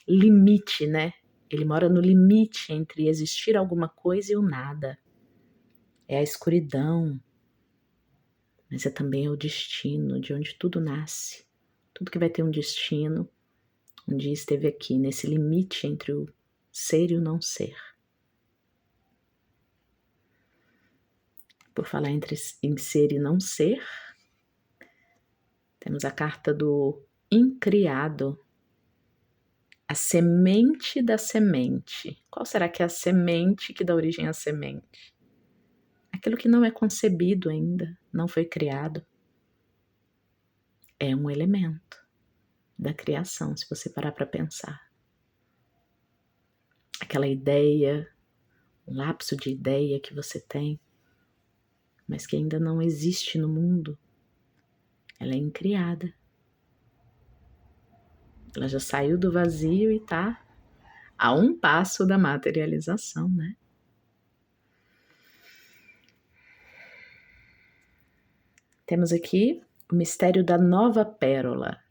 limite, né? Ele mora no limite entre existir alguma coisa e o nada. É a escuridão, mas é também o destino, de onde tudo nasce. Tudo que vai ter um destino, um dia esteve aqui, nesse limite entre o ser e o não ser. Por falar em ser e não ser, temos a carta do incriado, a semente da semente. Qual será que é a semente que dá origem à semente? Aquilo que não é concebido ainda, não foi criado. É um elemento da criação, se você parar para pensar. Aquela ideia, um lapso de ideia que você tem, mas que ainda não existe no mundo, ela é incriada. Ela já saiu do vazio e está a um passo da materialização, né? Temos aqui o mistério da nova pérola.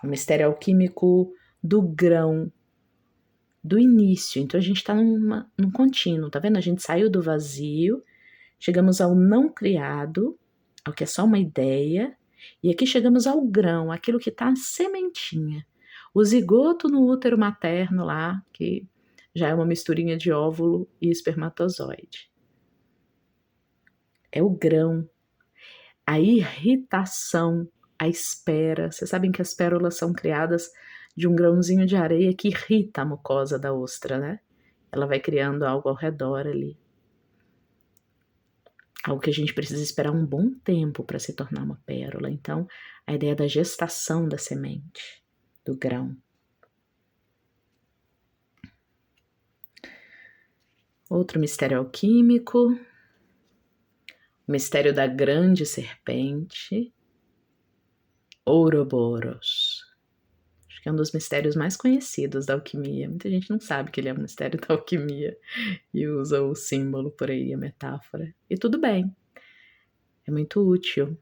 O mistério alquímico do grão, do início. Então a gente está num contínuo, tá vendo? A gente saiu do vazio, chegamos ao não criado, ao que é só uma ideia, e aqui chegamos ao grão, aquilo que está sementinha. O zigoto no útero materno lá, que já é uma misturinha de óvulo e espermatozoide. É o grão, a irritação, a espera. Vocês sabem que as pérolas são criadas de um grãozinho de areia que irrita a mucosa da ostra, né? Ela vai criando algo ao redor ali. Algo que a gente precisa esperar um bom tempo para se tornar uma pérola. Então, a ideia da gestação da semente, do grão. Outro mistério alquímico, o mistério da grande serpente, Ouroboros. Acho que é um dos mistérios mais conhecidos da alquimia. Muita gente não sabe que ele é um mistério da alquimia e usa o símbolo por aí, a metáfora. E tudo bem, é muito útil.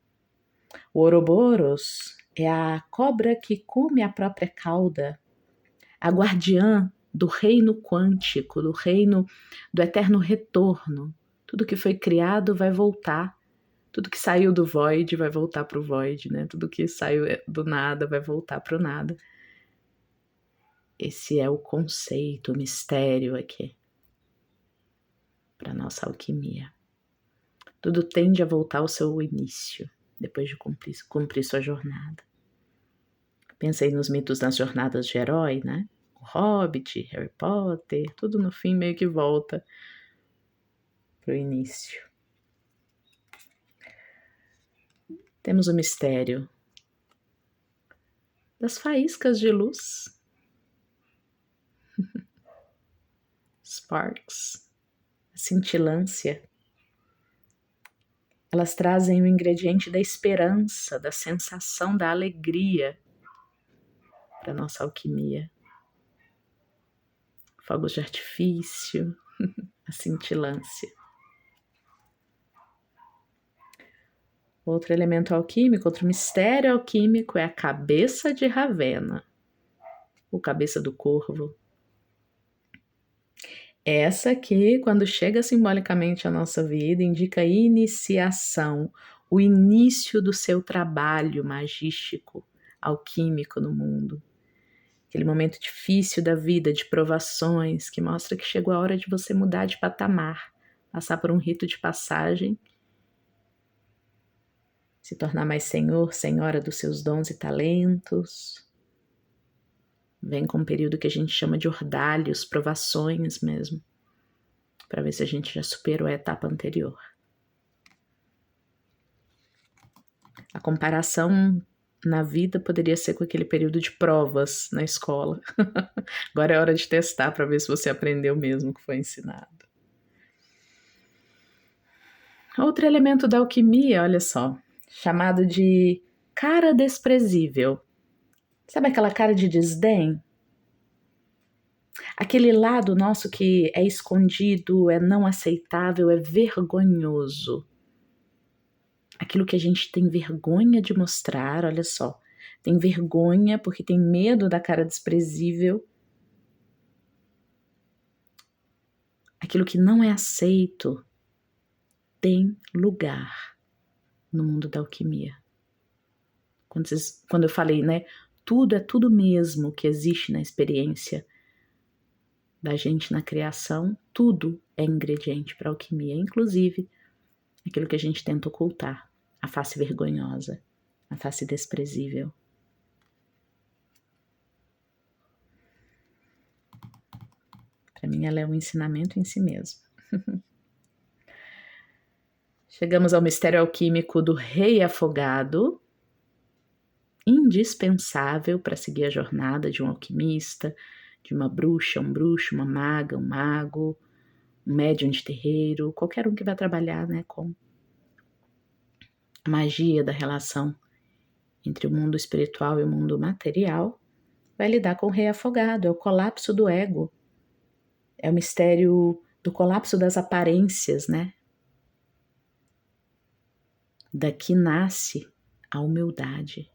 O Ouroboros é a cobra que come a própria cauda, a guardiã do reino quântico, do reino do eterno retorno. Tudo que foi criado vai voltar. Tudo que saiu do void vai voltar para o void, né? Tudo que saiu do nada vai voltar para o nada. Esse é o conceito, o mistério aqui para nossa alquimia. Tudo tende a voltar ao seu início, depois de cumprir sua jornada. Pensei nos mitos das jornadas de herói, né? O Hobbit, Harry Potter, tudo no fim meio que volta pro início. Temos o mistério das faíscas de luz, sparks, a cintilância. Elas trazem o ingrediente da esperança, da sensação, da alegria para nossa alquimia. Fogos de artifício, a cintilância. Outro elemento alquímico, outro mistério alquímico é a cabeça de Ravena, ou cabeça do corvo. Essa que, quando chega simbolicamente à nossa vida, indica a iniciação, o início do seu trabalho magístico, alquímico no mundo. Aquele momento difícil da vida, de provações, que mostra que chegou a hora de você mudar de patamar, passar por um rito de passagem, se tornar mais senhor, senhora dos seus dons e talentos. Vem com um período que a gente chama de ordalhos, provações mesmo, para ver se a gente já superou a etapa anterior. A comparação na vida poderia ser com aquele período de provas na escola. Agora é hora de testar para ver se você aprendeu mesmo o que foi ensinado. Outro elemento da alquimia, olha só, chamado de cara desprezível. Sabe aquela cara de desdém? Aquele lado nosso que é escondido, é não aceitável, é vergonhoso. Aquilo que a gente tem vergonha de mostrar, olha só. Tem vergonha porque tem medo da cara desprezível. Aquilo que não é aceito tem lugar no mundo da alquimia. Quando eu falei, né? Tudo é tudo mesmo que existe na experiência da gente na criação, tudo é ingrediente para alquimia, inclusive aquilo que a gente tenta ocultar, a face vergonhosa, a face desprezível. Para mim, ela é um ensinamento em si mesmo. Chegamos ao mistério alquímico do rei afogado, indispensável para seguir a jornada de um alquimista, de uma bruxa, um bruxo, uma maga, um mago, um médium de terreiro, qualquer um que vai trabalhar, né, com a magia da relação entre o mundo espiritual e o mundo material, vai lidar com o rei afogado, é o colapso do ego, é o mistério do colapso das aparências, né? Daqui nasce a humildade.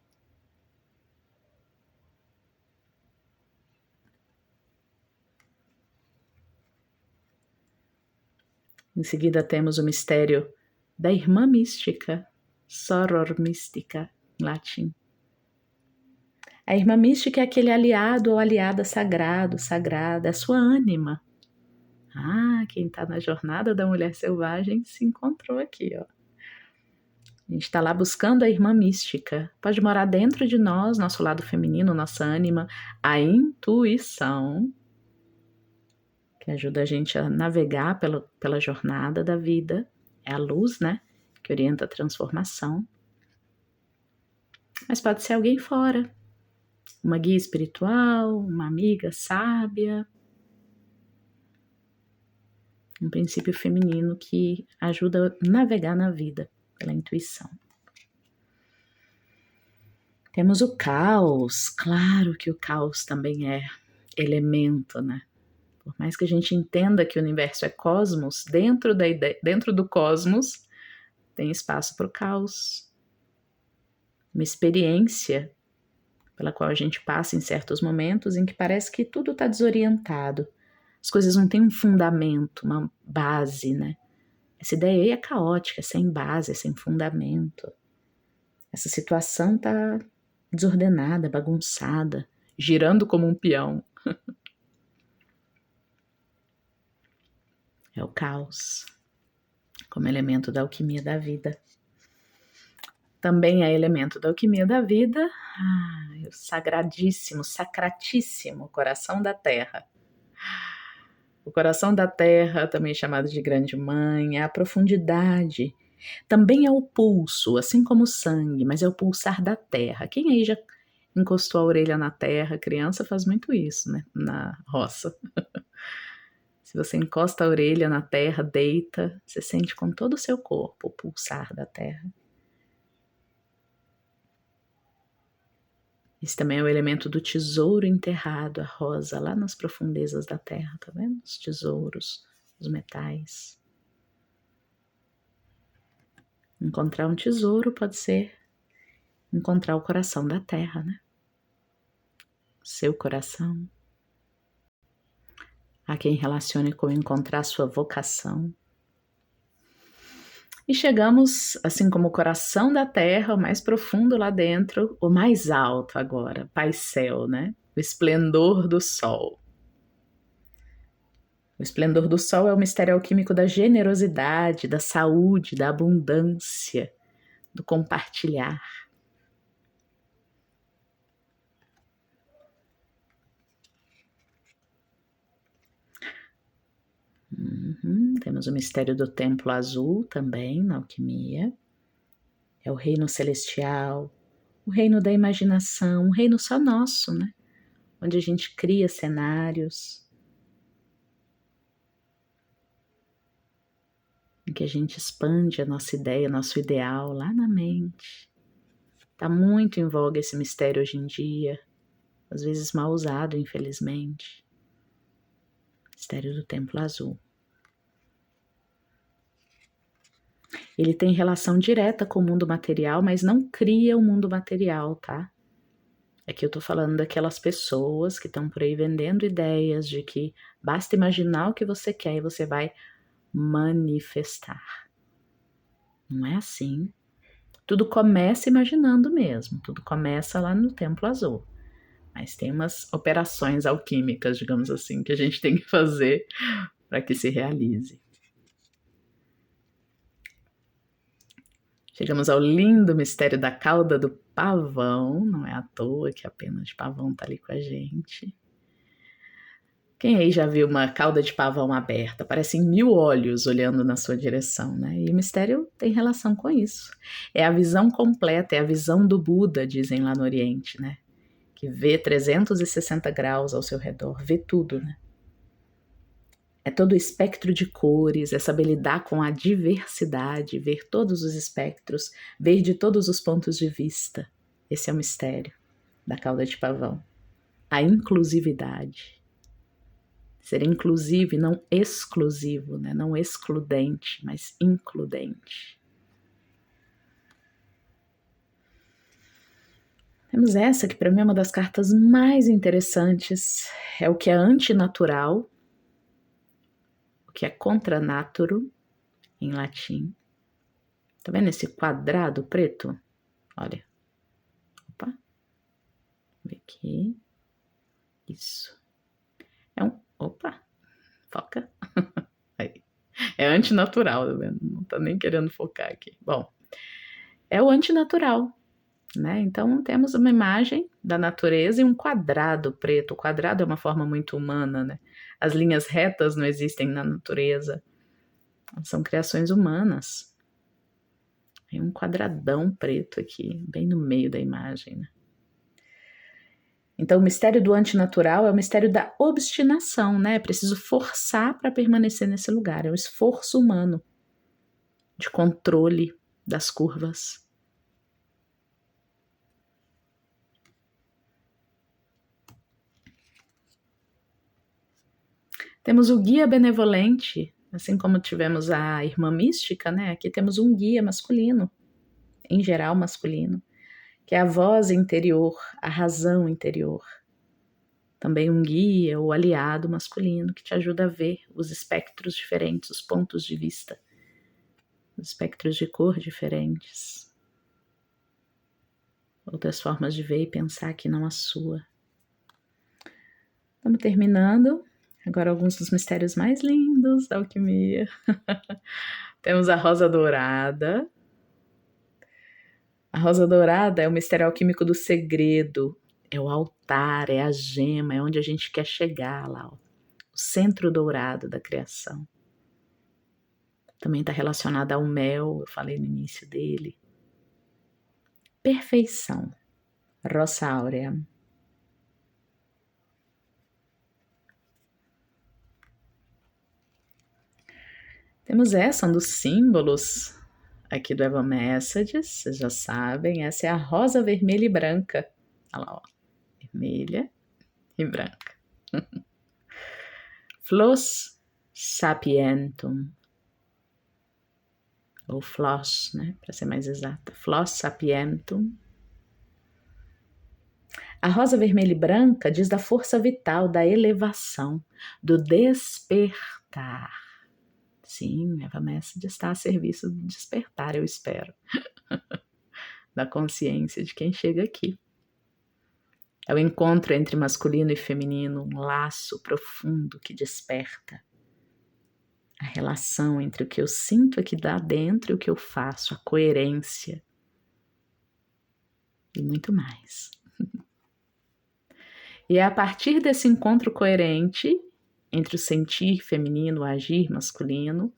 Em seguida temos o mistério da irmã mística, soror mística, em latim. A irmã mística é aquele aliado ou aliada sagrado, sagrada, é a sua ânima. Ah, quem está na jornada da mulher selvagem se encontrou aqui, ó. A gente está lá buscando a irmã mística. Pode morar dentro de nós, nosso lado feminino, nossa ânima, a intuição, que ajuda a gente a navegar pela jornada da vida. É a luz, né? Que orienta a transformação. Mas pode ser alguém fora. Uma guia espiritual, uma amiga sábia. Um princípio feminino que ajuda a navegar na vida pela intuição. Temos o caos. Claro que o caos também é elemento, né? Por mais que a gente entenda que o universo é cosmos, dentro do cosmos tem espaço para o caos. Uma experiência pela qual a gente passa em certos momentos em que parece que tudo está desorientado. As coisas não têm um fundamento, uma base, né? Essa ideia aí é caótica, é sem base, é sem fundamento. Essa situação está desordenada, bagunçada, girando como um peão. É o caos, como elemento da alquimia da vida. Também é elemento da alquimia da vida, o sagradíssimo, sacratíssimo coração da terra. O coração da terra, também chamado de grande mãe, é a profundidade. Também é o pulso, assim como o sangue, mas é o pulsar da terra. Quem aí já encostou a orelha na terra? Criança faz muito isso, né? Na roça. Se você encosta a orelha na terra, deita, você sente com todo o seu corpo o pulsar da terra. Esse também é o elemento do tesouro enterrado, a rosa, lá nas profundezas da terra, tá vendo? Os tesouros, os metais. Encontrar um tesouro pode ser encontrar o coração da terra, né? Seu coração. Há quem relacione com encontrar sua vocação. E chegamos, assim como o coração da terra, o mais profundo lá dentro, o mais alto agora, Pai Céu, né? O esplendor do sol. O esplendor do sol é o mistério alquímico da generosidade, da saúde, da abundância, do compartilhar. Temos o mistério do templo azul também na alquimia. É o reino celestial, o reino da imaginação, um reino só nosso, né? Onde a gente cria cenários, em que a gente expande a nossa ideia, nosso ideal lá na mente. Está muito em voga esse mistério hoje em dia, às vezes mal usado, infelizmente. Mistério do Templo Azul. Ele tem relação direta com o mundo material, mas não cria o mundo material, tá? Aqui eu tô falando daquelas pessoas que estão por aí vendendo ideias de que basta imaginar o que você quer e você vai manifestar. Não é assim. Tudo começa imaginando mesmo, tudo começa lá no Templo Azul. Mas tem umas operações alquímicas, digamos assim, que a gente tem que fazer para que se realize. Chegamos ao lindo mistério da cauda do pavão, não é à toa que a pena de pavão tá ali com a gente. Quem aí já viu uma cauda de pavão aberta? Parecem 1000 olhos olhando na sua direção, né? E o mistério tem relação com isso. É a visão completa, é a visão do Buda, dizem lá no Oriente, né? Que vê 360 graus ao seu redor, vê tudo, né? É todo o espectro de cores, é saber lidar com a diversidade, ver todos os espectros, ver de todos os pontos de vista. Esse é o mistério da cauda de pavão. A inclusividade. Ser inclusivo e não exclusivo, né? Não excludente, mas includente. Temos essa que para mim é uma das cartas mais interessantes. É o que é antinatural, o que é contra naturo, em latim. Tá vendo esse quadrado preto? Olha. Opa. Vamos ver aqui. Isso. É um... Opa. Foca. Aí. É antinatural, tá vendo? Não tá nem querendo focar aqui. Bom. É o antinatural, né? Então temos uma imagem da natureza e um quadrado preto. O quadrado é uma forma muito humana, né? As linhas retas não existem na natureza. São criações humanas. Tem um quadradão preto aqui, bem no meio da imagem, né? Então, o mistério do antinatural é o mistério da obstinação, né? É preciso forçar para permanecer nesse lugar. É o esforço humano de controle das curvas. Temos o guia benevolente, assim como tivemos a irmã mística, né? Aqui temos um guia masculino, em geral masculino, que é a voz interior, a razão interior. Também um guia ou aliado masculino que te ajuda a ver os espectros diferentes, os pontos de vista, os espectros de cor diferentes. Outras formas de ver e pensar que não a sua. Estamos terminando. Agora alguns dos mistérios mais lindos da alquimia. Temos a rosa dourada. A rosa dourada é o mistério alquímico do segredo, é o altar, é a gema, é onde a gente quer chegar lá, ó, o centro dourado da criação. Também está relacionada ao mel, eu falei no início dele. Perfeição, rosa áurea. Temos essa, um dos símbolos aqui do Eva Messages, vocês já sabem, essa é a rosa vermelha e branca. Olha lá, ó, vermelha e branca. Flos sapientum, ou floss, né, para ser mais exata, Flos sapientum. A rosa vermelha e branca diz da força vital, da elevação, do despertar. Sim, Eva Messages está a serviço do despertar, eu espero, da consciência de quem chega aqui. É o encontro entre masculino e feminino, um laço profundo que desperta. A relação entre o que eu sinto aqui lá dentro e o que eu faço, a coerência. E muito mais. E é a partir desse encontro coerente entre o sentir feminino, o agir masculino,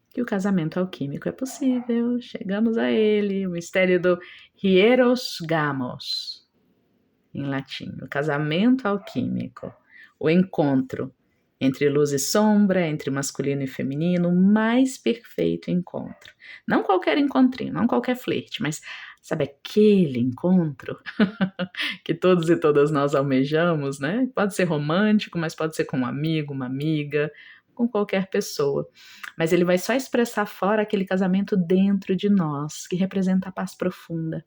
que o casamento alquímico é possível. Chegamos a ele, o mistério do hieros gamos, em latim, o casamento alquímico, o encontro entre luz e sombra, entre masculino e feminino, o mais perfeito encontro. Não qualquer encontrinho, não qualquer flerte, mas sabe aquele encontro que todos e todas nós almejamos, né? Pode ser romântico, mas pode ser com um amigo, uma amiga, com qualquer pessoa. Mas ele vai só expressar fora aquele casamento dentro de nós, que representa a paz profunda.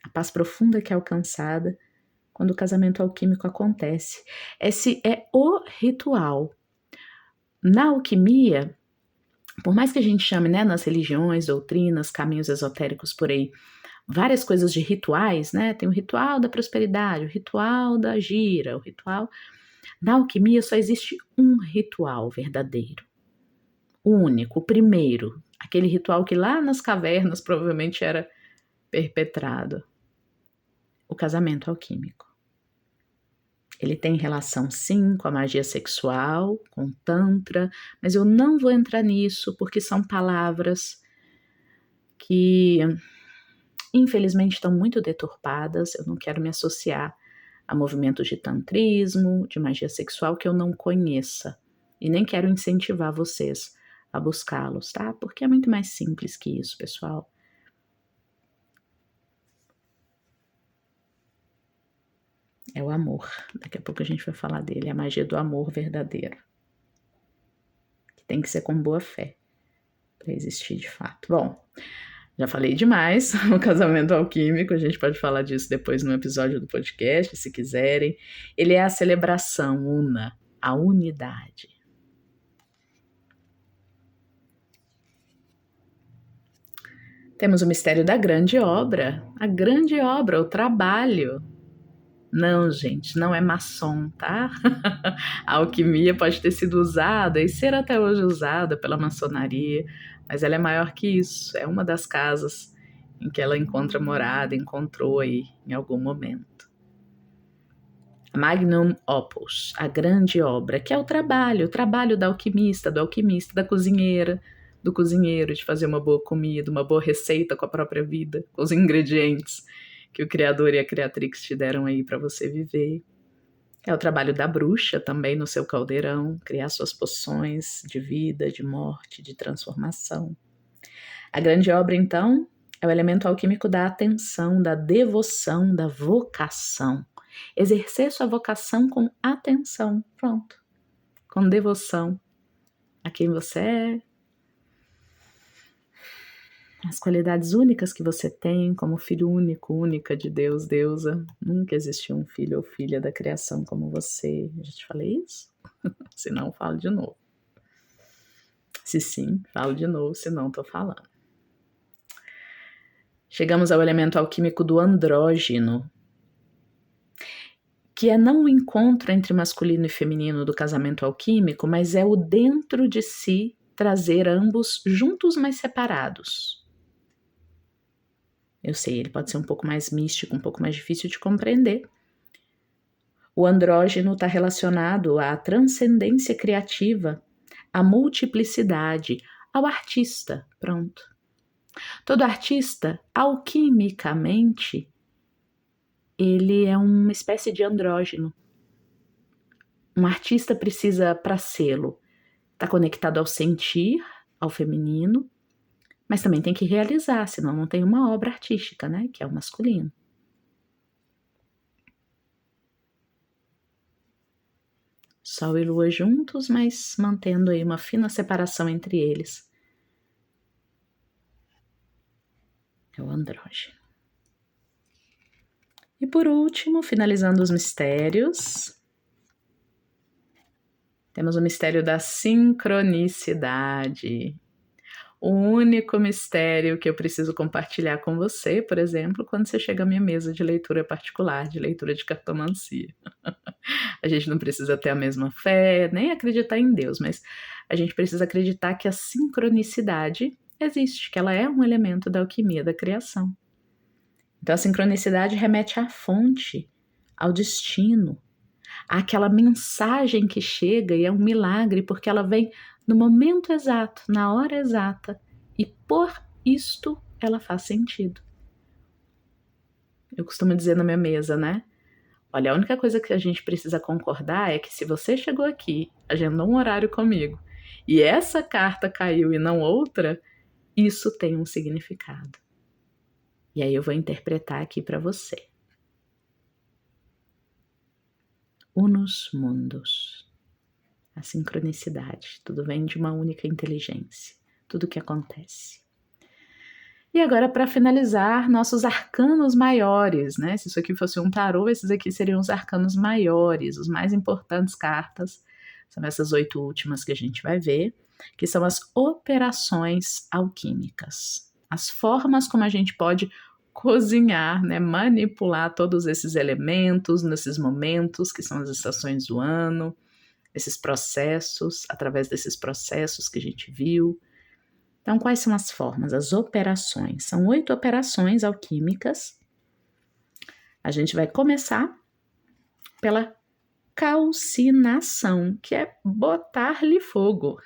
A paz profunda que é alcançada quando o casamento alquímico acontece. Esse é o ritual. Na alquimia, por mais que a gente chame, né, nas religiões, doutrinas, caminhos esotéricos por aí, várias coisas de rituais, né? Tem o ritual da prosperidade, o ritual da gira, o ritual... Na alquimia só existe um ritual verdadeiro, o único, o primeiro, aquele ritual que lá nas cavernas provavelmente era perpetrado, o casamento alquímico. Ele tem relação, sim, com a magia sexual, com o tantra, mas eu não vou entrar nisso porque são palavras que, infelizmente, estão muito deturpadas. Eu não quero me associar a movimentos de tantrismo, de magia sexual que eu não conheça. E nem quero incentivar vocês a buscá-los, tá? Porque é muito mais simples que isso, pessoal. É o amor. Daqui a pouco a gente vai falar dele, a magia do amor verdadeiro. Que tem que ser com boa fé para existir de fato. Bom, já falei demais o casamento alquímico, a gente pode falar disso depois no episódio do podcast, se quiserem. Ele é a celebração una, a unidade. Temos o mistério da grande obra, a grande obra, o trabalho. Não, gente, não é maçom, tá? A alquimia pode ter sido usada e ser até hoje usada pela maçonaria, mas ela é maior que isso. É uma das casas em que ela encontra morada, encontrou aí em algum momento. Magnum Opus, a grande obra, que é o trabalho da alquimista, do alquimista, da cozinheira, do cozinheiro, de fazer uma boa comida, uma boa receita com a própria vida, com os ingredientes que o Criador e a Criatrix te deram aí para você viver. É o trabalho da bruxa também no seu caldeirão, criar suas poções de vida, de morte, de transformação. A grande obra, então, é o elemento alquímico da atenção, da devoção, da vocação. Exercer sua vocação com atenção, pronto. Com devoção a quem você é, as qualidades únicas que você tem como filho único, única de Deus, deusa. Nunca existiu um filho ou filha da criação como você. Eu já te falei isso? Se não, falo de novo. Se sim, falo de novo, se não, tô falando. Chegamos ao elemento alquímico do andrógeno, que é não o encontro entre masculino e feminino do casamento alquímico, mas é o dentro de si trazer ambos juntos, mas separados. Eu sei, ele pode ser um pouco mais místico, um pouco mais difícil de compreender. O andrógeno está relacionado à transcendência criativa, à multiplicidade, ao artista. Pronto. Todo artista, alquimicamente, ele é uma espécie de andrógeno. Um artista precisa, para sê-lo, estar conectado ao sentir, ao feminino, mas também tem que realizar, senão não tem uma obra artística, né? Que é o masculino. Sol e Lua juntos, mas mantendo aí uma fina separação entre eles. É o andrógeno. E por último, finalizando os mistérios, temos o mistério da sincronicidade. O único mistério que eu preciso compartilhar com você, por exemplo, quando você chega à minha mesa de leitura particular, de leitura de cartomancia. A gente não precisa ter a mesma fé, nem acreditar em Deus, mas a gente precisa acreditar que a sincronicidade existe, que ela é um elemento da alquimia da criação. Então a sincronicidade remete à fonte, ao destino, àquela mensagem que chega e é um milagre porque ela vem no momento exato, na hora exata, e por isto ela faz sentido. Eu costumo dizer na minha mesa, né? Olha, a única coisa que a gente precisa concordar é que se você chegou aqui, agendou um horário comigo, e essa carta caiu e não outra, isso tem um significado. E aí eu vou interpretar aqui para você. Unus mundus. A sincronicidade. Tudo vem de uma única inteligência. Tudo que acontece. E agora, para finalizar, nossos arcanos maiores, né? Se isso aqui fosse um tarô, esses aqui seriam os arcanos maiores, os mais importantes cartas. São essas 8 últimas que a gente vai ver, que são as operações alquímicas. As formas como a gente pode cozinhar, né? Manipular todos esses elementos nesses momentos, que são as estações do ano, esses processos, através desses processos que a gente viu. Então, quais são as formas? As operações. São 8 operações alquímicas. A gente vai começar pela calcinação, que é botar-lhe fogo.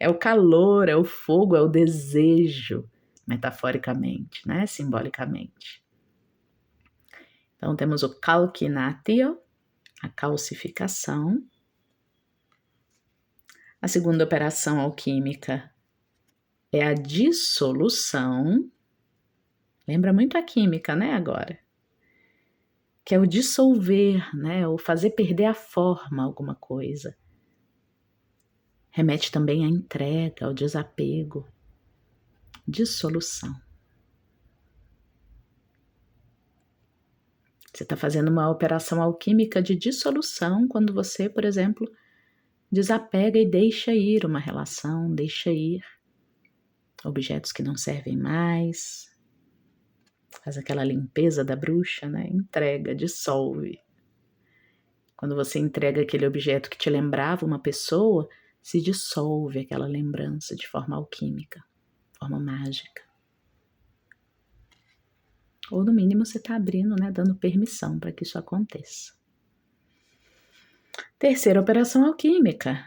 É o calor, é o fogo, é o desejo, metaforicamente, né? Simbolicamente. Então, temos o calcinatio, a calcificação. A segunda operação alquímica é a dissolução. Lembra muito a química, né, agora? Que é o dissolver, né, o fazer perder a forma alguma coisa. Remete também à entrega, ao desapego. Dissolução. Você está fazendo uma operação alquímica de dissolução quando você, por exemplo, desapega e deixa ir uma relação, deixa ir objetos que não servem mais, faz aquela limpeza da bruxa, né? Entrega, dissolve. Quando você entrega aquele objeto que te lembrava uma pessoa, se dissolve aquela lembrança de forma alquímica, de forma mágica. Ou no mínimo você está abrindo, né? Dando permissão para que isso aconteça. Terceira operação alquímica,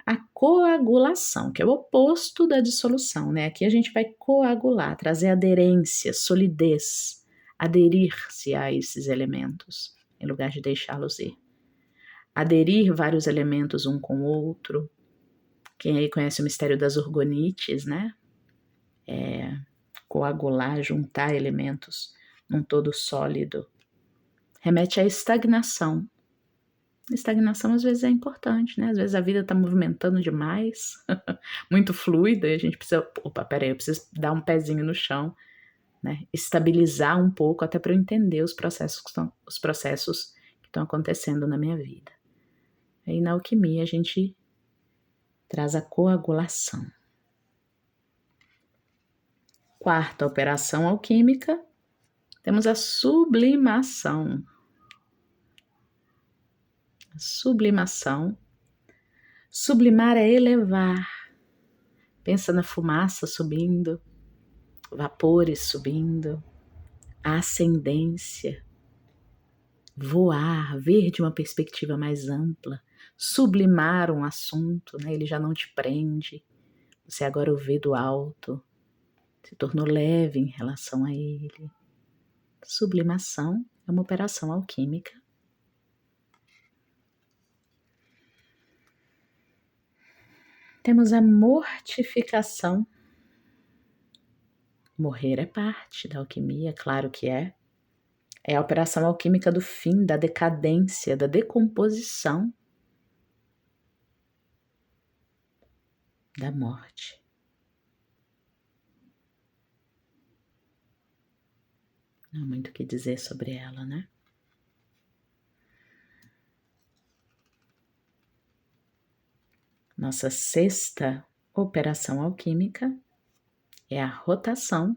a coagulação, que é o oposto da dissolução, né? Aqui a gente vai coagular, trazer aderência, solidez, aderir-se a esses elementos, em lugar de deixá-los ir. Aderir vários elementos um com o outro. Quem aí conhece o mistério das orgonites, né? Coagular, juntar elementos num todo sólido. Remete à estagnação. Estagnação às vezes é importante, né? Às vezes a vida está movimentando demais, muito fluida, e a gente precisa, eu preciso dar um pezinho no chão, né? Estabilizar um pouco até para eu entender os processos que estão acontecendo na minha vida. Aí na alquimia a gente traz a coagulação. Quarta operação alquímica, temos a sublimação. Sublimação. Sublimar é elevar. Pensa na fumaça subindo. vapores subindo, a ascendência, voar, ver de uma perspectiva mais ampla, sublimar um assunto, né? Ele já não te prende, você agora o vê do alto, se tornou leve em relação a ele. Sublimação é uma operação alquímica. Temos a mortificação. Morrer é parte da alquimia, claro que é. É a operação alquímica do fim, da decadência, da decomposição, da morte. Não há muito o que dizer sobre ela, né? Nossa sexta operação alquímica é a rotação.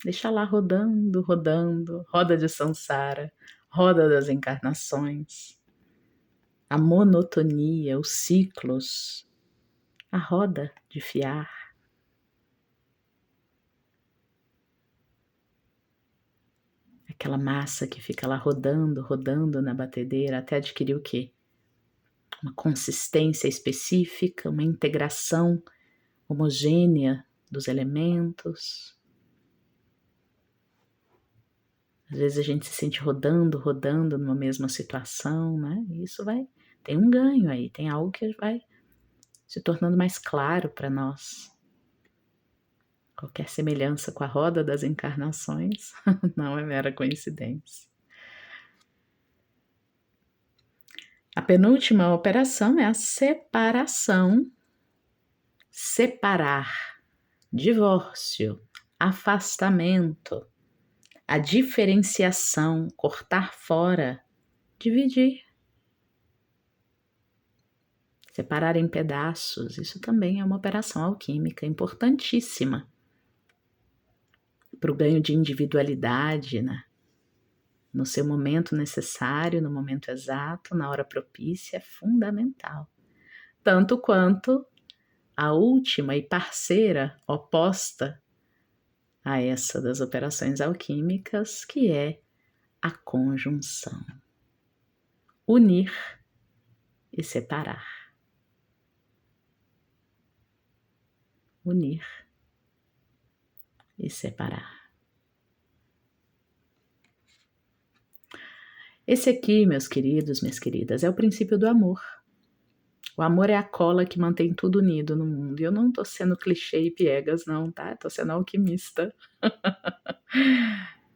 Deixa lá rodando, rodando, roda de Sansara, roda das encarnações, a monotonia, os ciclos, a roda de fiar. Aquela massa que fica lá rodando, rodando na batedeira até adquirir o quê? Uma consistência específica, uma integração homogênea dos elementos. Às vezes a gente se sente rodando, rodando numa mesma situação, né? E isso tem um ganho aí, tem algo que vai se tornando mais claro para nós. Qualquer semelhança com a roda das encarnações não é mera coincidência. A penúltima operação é a separação. Separar, divórcio, afastamento, a diferenciação, cortar fora, dividir. Separar em pedaços, isso também é uma operação alquímica importantíssima para o ganho de individualidade, né? No seu momento necessário, no momento exato, na hora propícia, é fundamental. Tanto quanto a última e parceira oposta a essa das operações alquímicas, que é a conjunção. Unir e separar. Unir e separar. Esse aqui, meus queridos, minhas queridas, é o princípio do amor. O amor é a cola que mantém tudo unido no mundo. E eu não tô sendo clichê e piegas, não, tá? Tô sendo alquimista.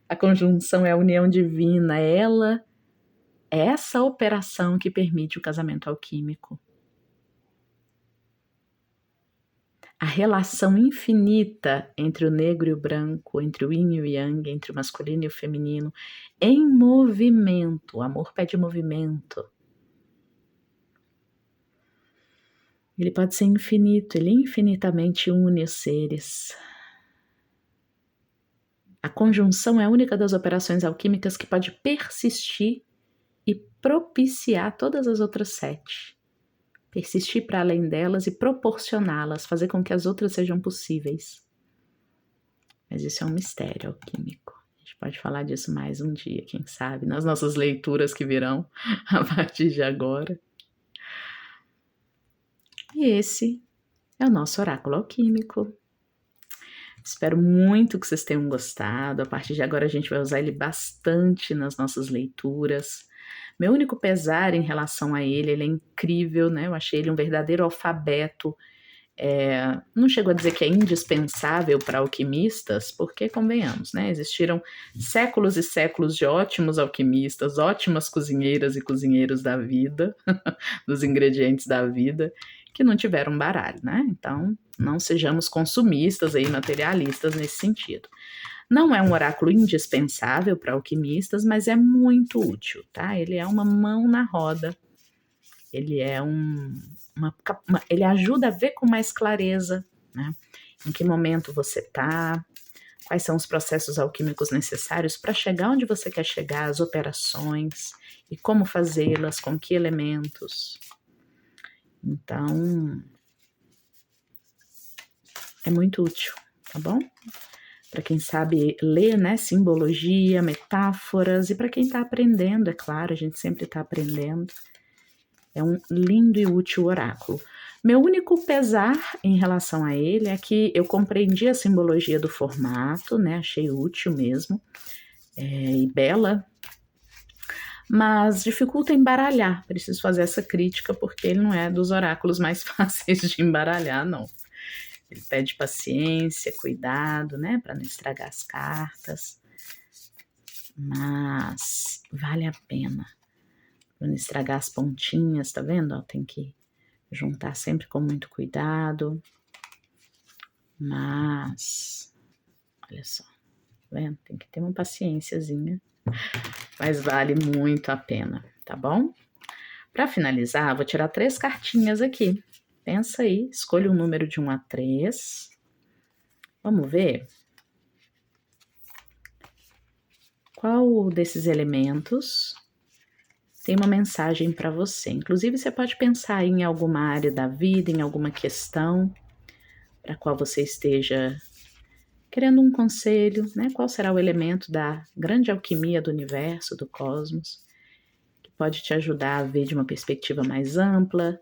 A conjunção é a união divina, ela é essa operação que permite o casamento alquímico. A relação infinita entre o negro e o branco, entre o yin e o yang, entre o masculino e o feminino, em movimento. O amor pede movimento. Ele pode ser infinito, ele infinitamente une os seres. A conjunção é a única das operações alquímicas que pode persistir e propiciar todas as outras 7. Persistir para além delas e proporcioná-las, fazer com que as outras sejam possíveis. Mas isso é um mistério alquímico. A gente pode falar disso mais um dia, quem sabe, nas nossas leituras que virão a partir de agora. E esse é o nosso oráculo alquímico. Espero muito que vocês tenham gostado. A partir de agora a gente vai usar ele bastante nas nossas leituras. Meu único pesar em relação a ele é incrível, né? Eu achei ele um verdadeiro alfabeto. Não chego a dizer que é indispensável para alquimistas, porque, convenhamos, né? Existiram séculos e séculos de ótimos alquimistas, ótimas cozinheiras e cozinheiros da vida, dos ingredientes da vida, que não tiveram baralho, né? Então, não sejamos consumistas aí, materialistas nesse sentido. Não é um oráculo indispensável para alquimistas, mas é muito útil, tá? Ele é uma mão na roda. Ele é ele ajuda a ver com mais clareza, né? Em que momento você está, quais são os processos alquímicos necessários para chegar onde você quer chegar, as operações e como fazê-las, com que elementos. Então, é muito útil, tá bom? para quem sabe ler, né, simbologia, metáforas, e para quem está aprendendo, é claro, a gente sempre está aprendendo. É um lindo e útil oráculo. Meu único pesar em relação a ele é que eu compreendi a simbologia do formato, né, achei útil mesmo, e bela, mas dificulta embaralhar. Preciso fazer essa crítica porque ele não é dos oráculos mais fáceis de embaralhar, não. Ele pede paciência, cuidado, né, para não estragar as cartas, mas vale a pena. Para não estragar as pontinhas, tá vendo? Ó, tem que juntar sempre com muito cuidado, mas olha só, tá vendo? Tem que ter uma paciênciazinha, mas vale muito a pena, tá bom? Para finalizar, vou tirar 3 cartinhas aqui. Pensa aí, escolha um número de 1 a 3. Vamos ver qual desses elementos tem uma mensagem para você. Inclusive, você pode pensar em alguma área da vida, em alguma questão para a qual você esteja querendo um conselho, né? Qual será o elemento da grande alquimia do universo, do cosmos, que pode te ajudar a ver de uma perspectiva mais ampla,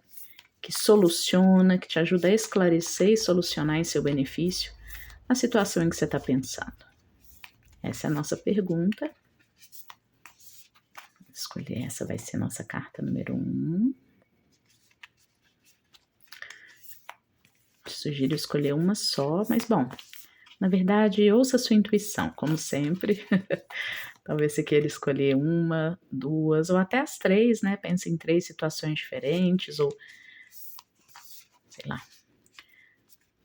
que soluciona, que te ajuda a esclarecer e solucionar em seu benefício a situação em que você está pensando. Essa é a nossa pergunta. Vou escolher, essa vai ser nossa carta número 1. Sugiro escolher uma só, mas bom, na verdade, ouça a sua intuição, como sempre. Talvez você queira escolher uma, 2 ou até as 3, né? Pense em 3 situações diferentes, ou sei lá,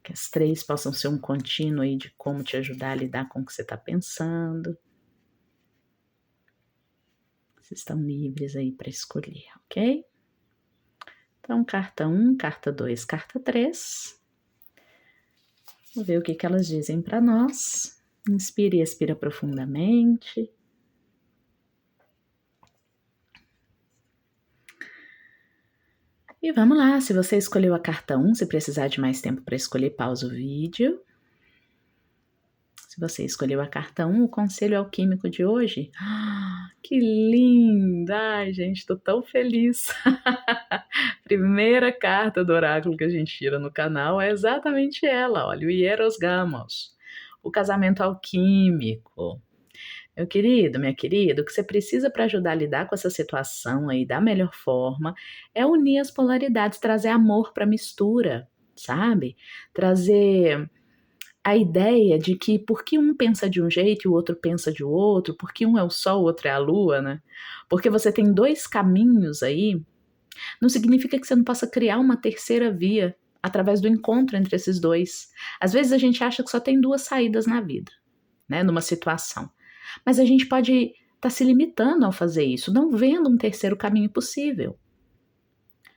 que as 3 possam ser um contínuo aí de como te ajudar a lidar com o que você está pensando. Vocês estão livres aí para escolher, ok? Então, carta 1, carta 2, carta 3. Vamos ver o que elas dizem para nós. Inspire e expira profundamente. E vamos lá, se você escolheu a carta 1, se precisar de mais tempo para escolher, pausa o vídeo. Se você escolheu a carta 1, o conselho alquímico de hoje. Que linda! Ai, gente, tô tão feliz. Primeira carta do oráculo que a gente tira no canal é exatamente ela, olha, o Hieros Gamos, o casamento alquímico. Meu querido, minha querida, o que você precisa para ajudar a lidar com essa situação aí da melhor forma é unir as polaridades, trazer amor para a mistura, sabe? Trazer a ideia de que porque um pensa de um jeito e o outro pensa de outro, porque um é o sol, o outro é a lua, né? Porque você tem 2 caminhos aí, não significa que você não possa criar uma terceira via através do encontro entre esses 2. Às vezes a gente acha que só tem 2 saídas na vida, né? Numa situação. Mas a gente pode estar se limitando ao fazer isso, não vendo um terceiro caminho possível.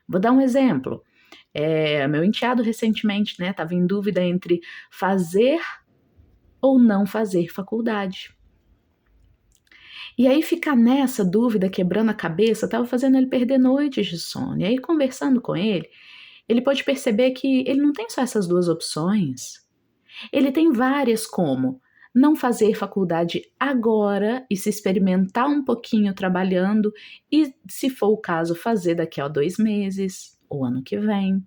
Vou dar um exemplo. Meu enteado recentemente, né, estava em dúvida entre fazer ou não fazer faculdade. E aí ficar nessa dúvida, quebrando a cabeça, estava fazendo ele perder noites de sono. E aí conversando com ele pode perceber que ele não tem só essas 2 opções. Ele tem várias, como não fazer faculdade agora e se experimentar um pouquinho trabalhando e, se for o caso, fazer daqui a 2 meses, ou ano que vem.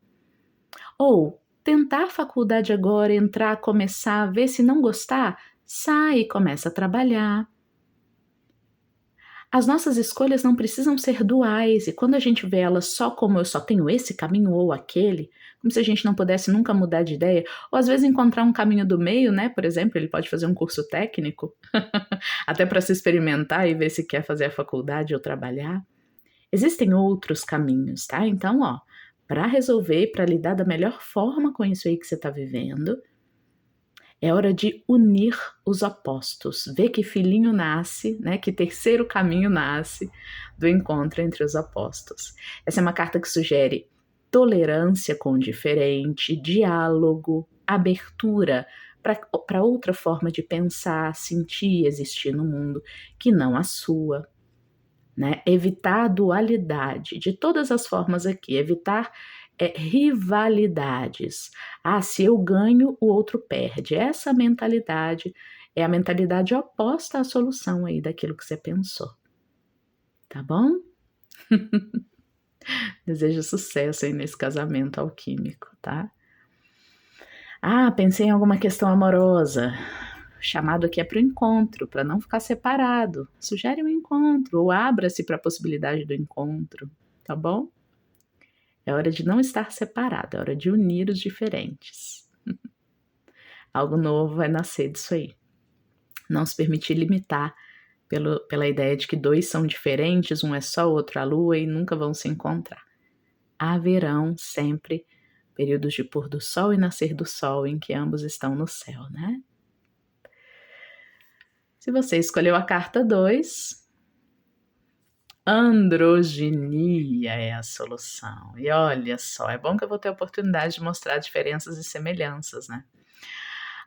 Ou tentar faculdade agora, entrar, começar, ver se não gostar, sai e começa a trabalhar. As nossas escolhas não precisam ser duais, e quando a gente vê elas só como eu só tenho esse caminho ou aquele, como se a gente não pudesse nunca mudar de ideia, ou às vezes encontrar um caminho do meio, né? Por exemplo, ele pode fazer um curso técnico, até para se experimentar e ver se quer fazer a faculdade ou trabalhar. Existem outros caminhos, tá? Então, ó, para resolver, para lidar da melhor forma com isso aí que você está vivendo, é hora de unir os opostos, ver que filhinho nasce, né? Que terceiro caminho nasce do encontro entre os opostos. Essa é uma carta que sugere tolerância com o diferente, diálogo, abertura para outra forma de pensar, sentir e existir no mundo que não a sua. Né? Evitar a dualidade de todas as formas aqui, evitar rivalidades. Se eu ganho, o outro perde. Essa mentalidade é a mentalidade oposta à solução aí daquilo que você pensou. Tá bom? Desejo sucesso aí nesse casamento alquímico, tá? Pensei em alguma questão amorosa. O chamado aqui é para o encontro, para não ficar separado. Sugere um encontro ou abra-se para a possibilidade do encontro, tá bom? É hora de não estar separado, é hora de unir os diferentes. Algo novo vai nascer disso aí. Não se permitir limitar pela ideia de que dois são diferentes, um é Sol, outro a Lua e nunca vão se encontrar. Haverão sempre períodos de pôr do sol e nascer do sol em que ambos estão no céu, né? Se você escolheu a carta 2, androginia é a solução. E olha só, é bom que eu vou ter a oportunidade de mostrar diferenças e semelhanças, né?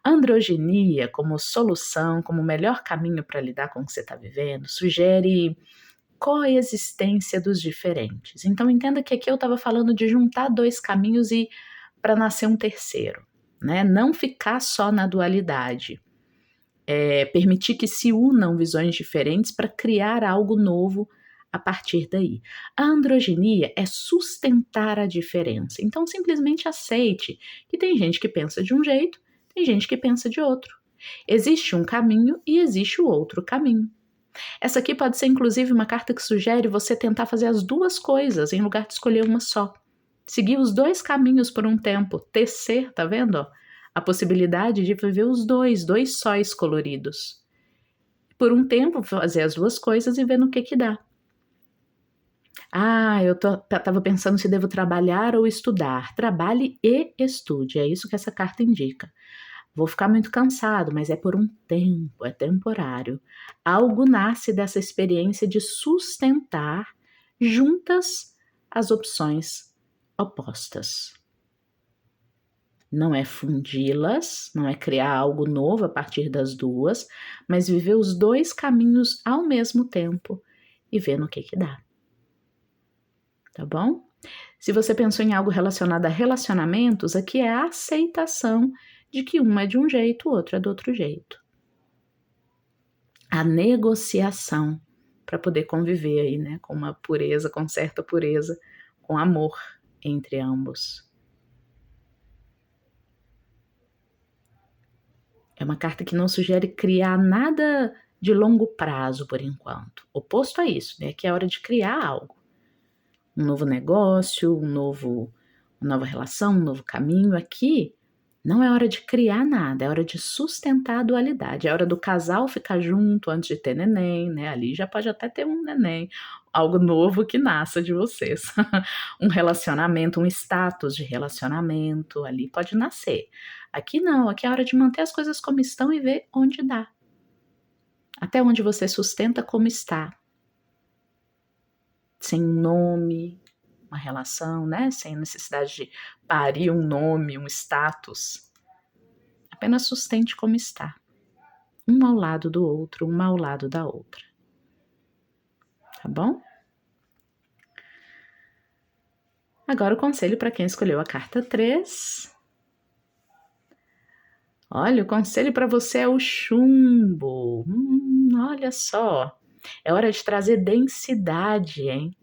Androginia, como solução, como melhor caminho para lidar com o que você está vivendo, sugere coexistência dos diferentes. Então entenda que aqui eu estava falando de juntar dois caminhos e para nascer um terceiro, né? Não ficar só na dualidade. Permitir que se unam visões diferentes para criar algo novo a partir daí. A androginia é sustentar a diferença. Então simplesmente aceite que tem gente que pensa de um jeito, tem gente que pensa de outro. Existe um caminho e existe o outro caminho. Essa aqui pode ser inclusive uma carta que sugere você tentar fazer as duas coisas em lugar de escolher uma só. Seguir os dois caminhos por um tempo, tecer, tá vendo? Ó? A possibilidade de viver os dois sóis coloridos. Por um tempo fazer as duas coisas e ver no que dá. Eu tava pensando se devo trabalhar ou estudar. Trabalhe e estude, é isso que essa carta indica. Vou ficar muito cansado, mas é por um tempo, é temporário. Algo nasce dessa experiência de sustentar juntas as opções opostas. Não é fundi-las, não é criar algo novo a partir das duas, mas viver os dois caminhos ao mesmo tempo e ver no que dá. Tá bom? Se você pensou em algo relacionado a relacionamentos, aqui é a aceitação de que um é de um jeito, o outro é do outro jeito. A negociação para poder conviver aí, né, com uma pureza, com certa pureza, com amor entre ambos. É uma carta que não sugere criar nada de longo prazo por enquanto. Oposto a isso, né, que é hora de criar algo. Um novo negócio, uma nova relação, um novo caminho. Aqui não é hora de criar nada, é hora de sustentar a dualidade. É hora do casal ficar junto antes de ter neném, né? Ali já pode até ter um neném, algo novo que nasça de vocês. Um relacionamento, um status de relacionamento, ali pode nascer. Aqui não, aqui é hora de manter as coisas como estão e ver onde dá. Até onde você sustenta como está. Sem um nome, uma relação, né? Sem necessidade de parir um nome, um status. Apenas sustente como está. Um ao lado do outro, uma ao lado da outra. Tá bom? Agora o conselho para quem escolheu a carta 3. Olha, o conselho para você é o chumbo. Olha só. É hora de trazer densidade, hein?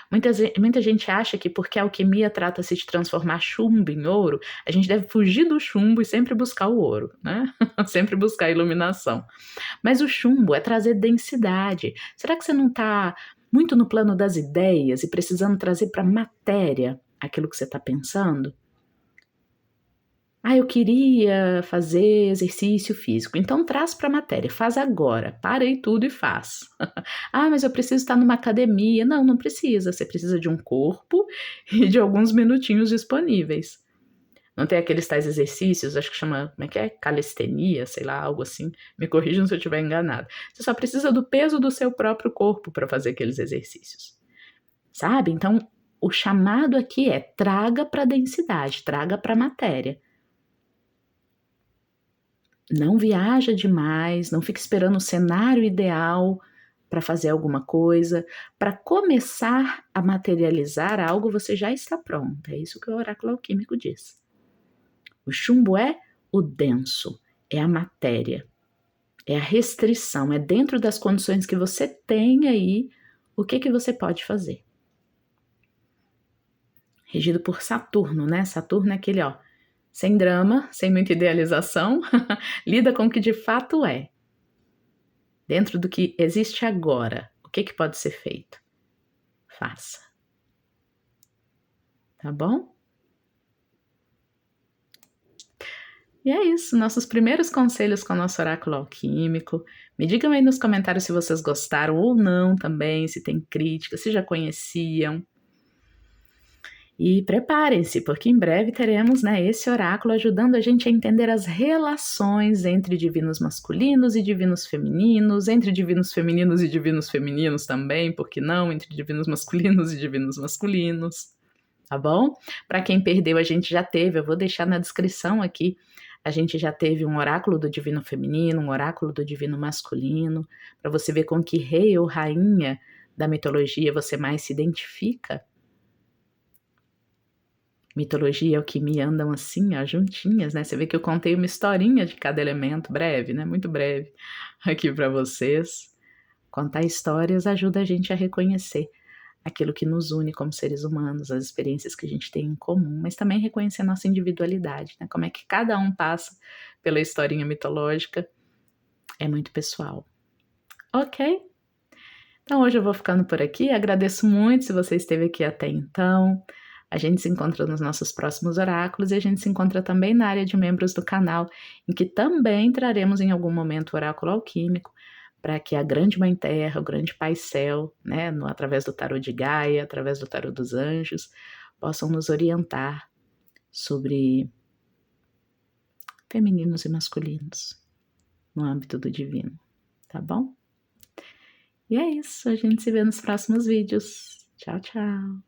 Muita gente acha que porque a alquimia trata-se de transformar chumbo em ouro, a gente deve fugir do chumbo e sempre buscar o ouro, né? Sempre buscar a iluminação. Mas o chumbo é trazer densidade. Será que você não está muito no plano das ideias e precisando trazer para a matéria aquilo que você está pensando? Eu queria fazer exercício físico. Então traz para a matéria, faz agora. Para aí tudo e faz. Mas eu preciso estar numa academia. Não precisa. Você precisa de um corpo e de alguns minutinhos disponíveis. Não tem aqueles tais exercícios, acho que chama, como é que é? Calistenia, sei lá, algo assim. Me corrijam se eu estiver enganado. Você só precisa do peso do seu próprio corpo para fazer aqueles exercícios. Sabe? Então, o chamado aqui é traga para a densidade, traga para a matéria. Não viaja demais, não fique esperando o cenário ideal para fazer alguma coisa, para começar a materializar algo, você já está pronta. É isso que o oráculo alquímico diz. O chumbo é o denso, é a matéria, é a restrição, é dentro das condições que você tem aí, o que você pode fazer. Regido por Saturno, né? Saturno é aquele, ó, sem drama, sem muita idealização, lida com o que de fato é. Dentro do que existe agora, o que pode ser feito? Faça. Tá bom? E é isso, nossos primeiros conselhos com o nosso oráculo alquímico. Me digam aí nos comentários se vocês gostaram ou não também, se tem críticas, se já conheciam. E preparem-se, porque em breve teremos, né, esse oráculo ajudando a gente a entender as relações entre divinos masculinos e divinos femininos, entre divinos femininos e divinos femininos também, por que não? Entre divinos masculinos e divinos masculinos, tá bom? Para quem perdeu, a gente já teve, eu vou deixar na descrição aqui, a gente já teve um oráculo do divino feminino, um oráculo do divino masculino, para você ver com que rei ou rainha da mitologia você mais se identifica. Mitologia e alquimia andam assim, ó, juntinhas, né? Você vê que eu contei uma historinha de cada elemento, breve, né? Muito breve, aqui para vocês. Contar histórias ajuda a gente a reconhecer aquilo que nos une como seres humanos, as experiências que a gente tem em comum, mas também reconhecer a nossa individualidade, né? Como é que cada um passa pela historinha mitológica é muito pessoal. Ok? Então hoje eu vou ficando por aqui. Agradeço muito se você esteve aqui até então. A gente se encontra nos nossos próximos oráculos e a gente se encontra também na área de membros do canal, em que também traremos em algum momento o oráculo alquímico, para que a grande Mãe Terra, o grande Pai Céu, né, através do tarô de Gaia, através do tarô dos anjos, possam nos orientar sobre femininos e masculinos no âmbito do divino, tá bom? E é isso, a gente se vê nos próximos vídeos. Tchau, tchau!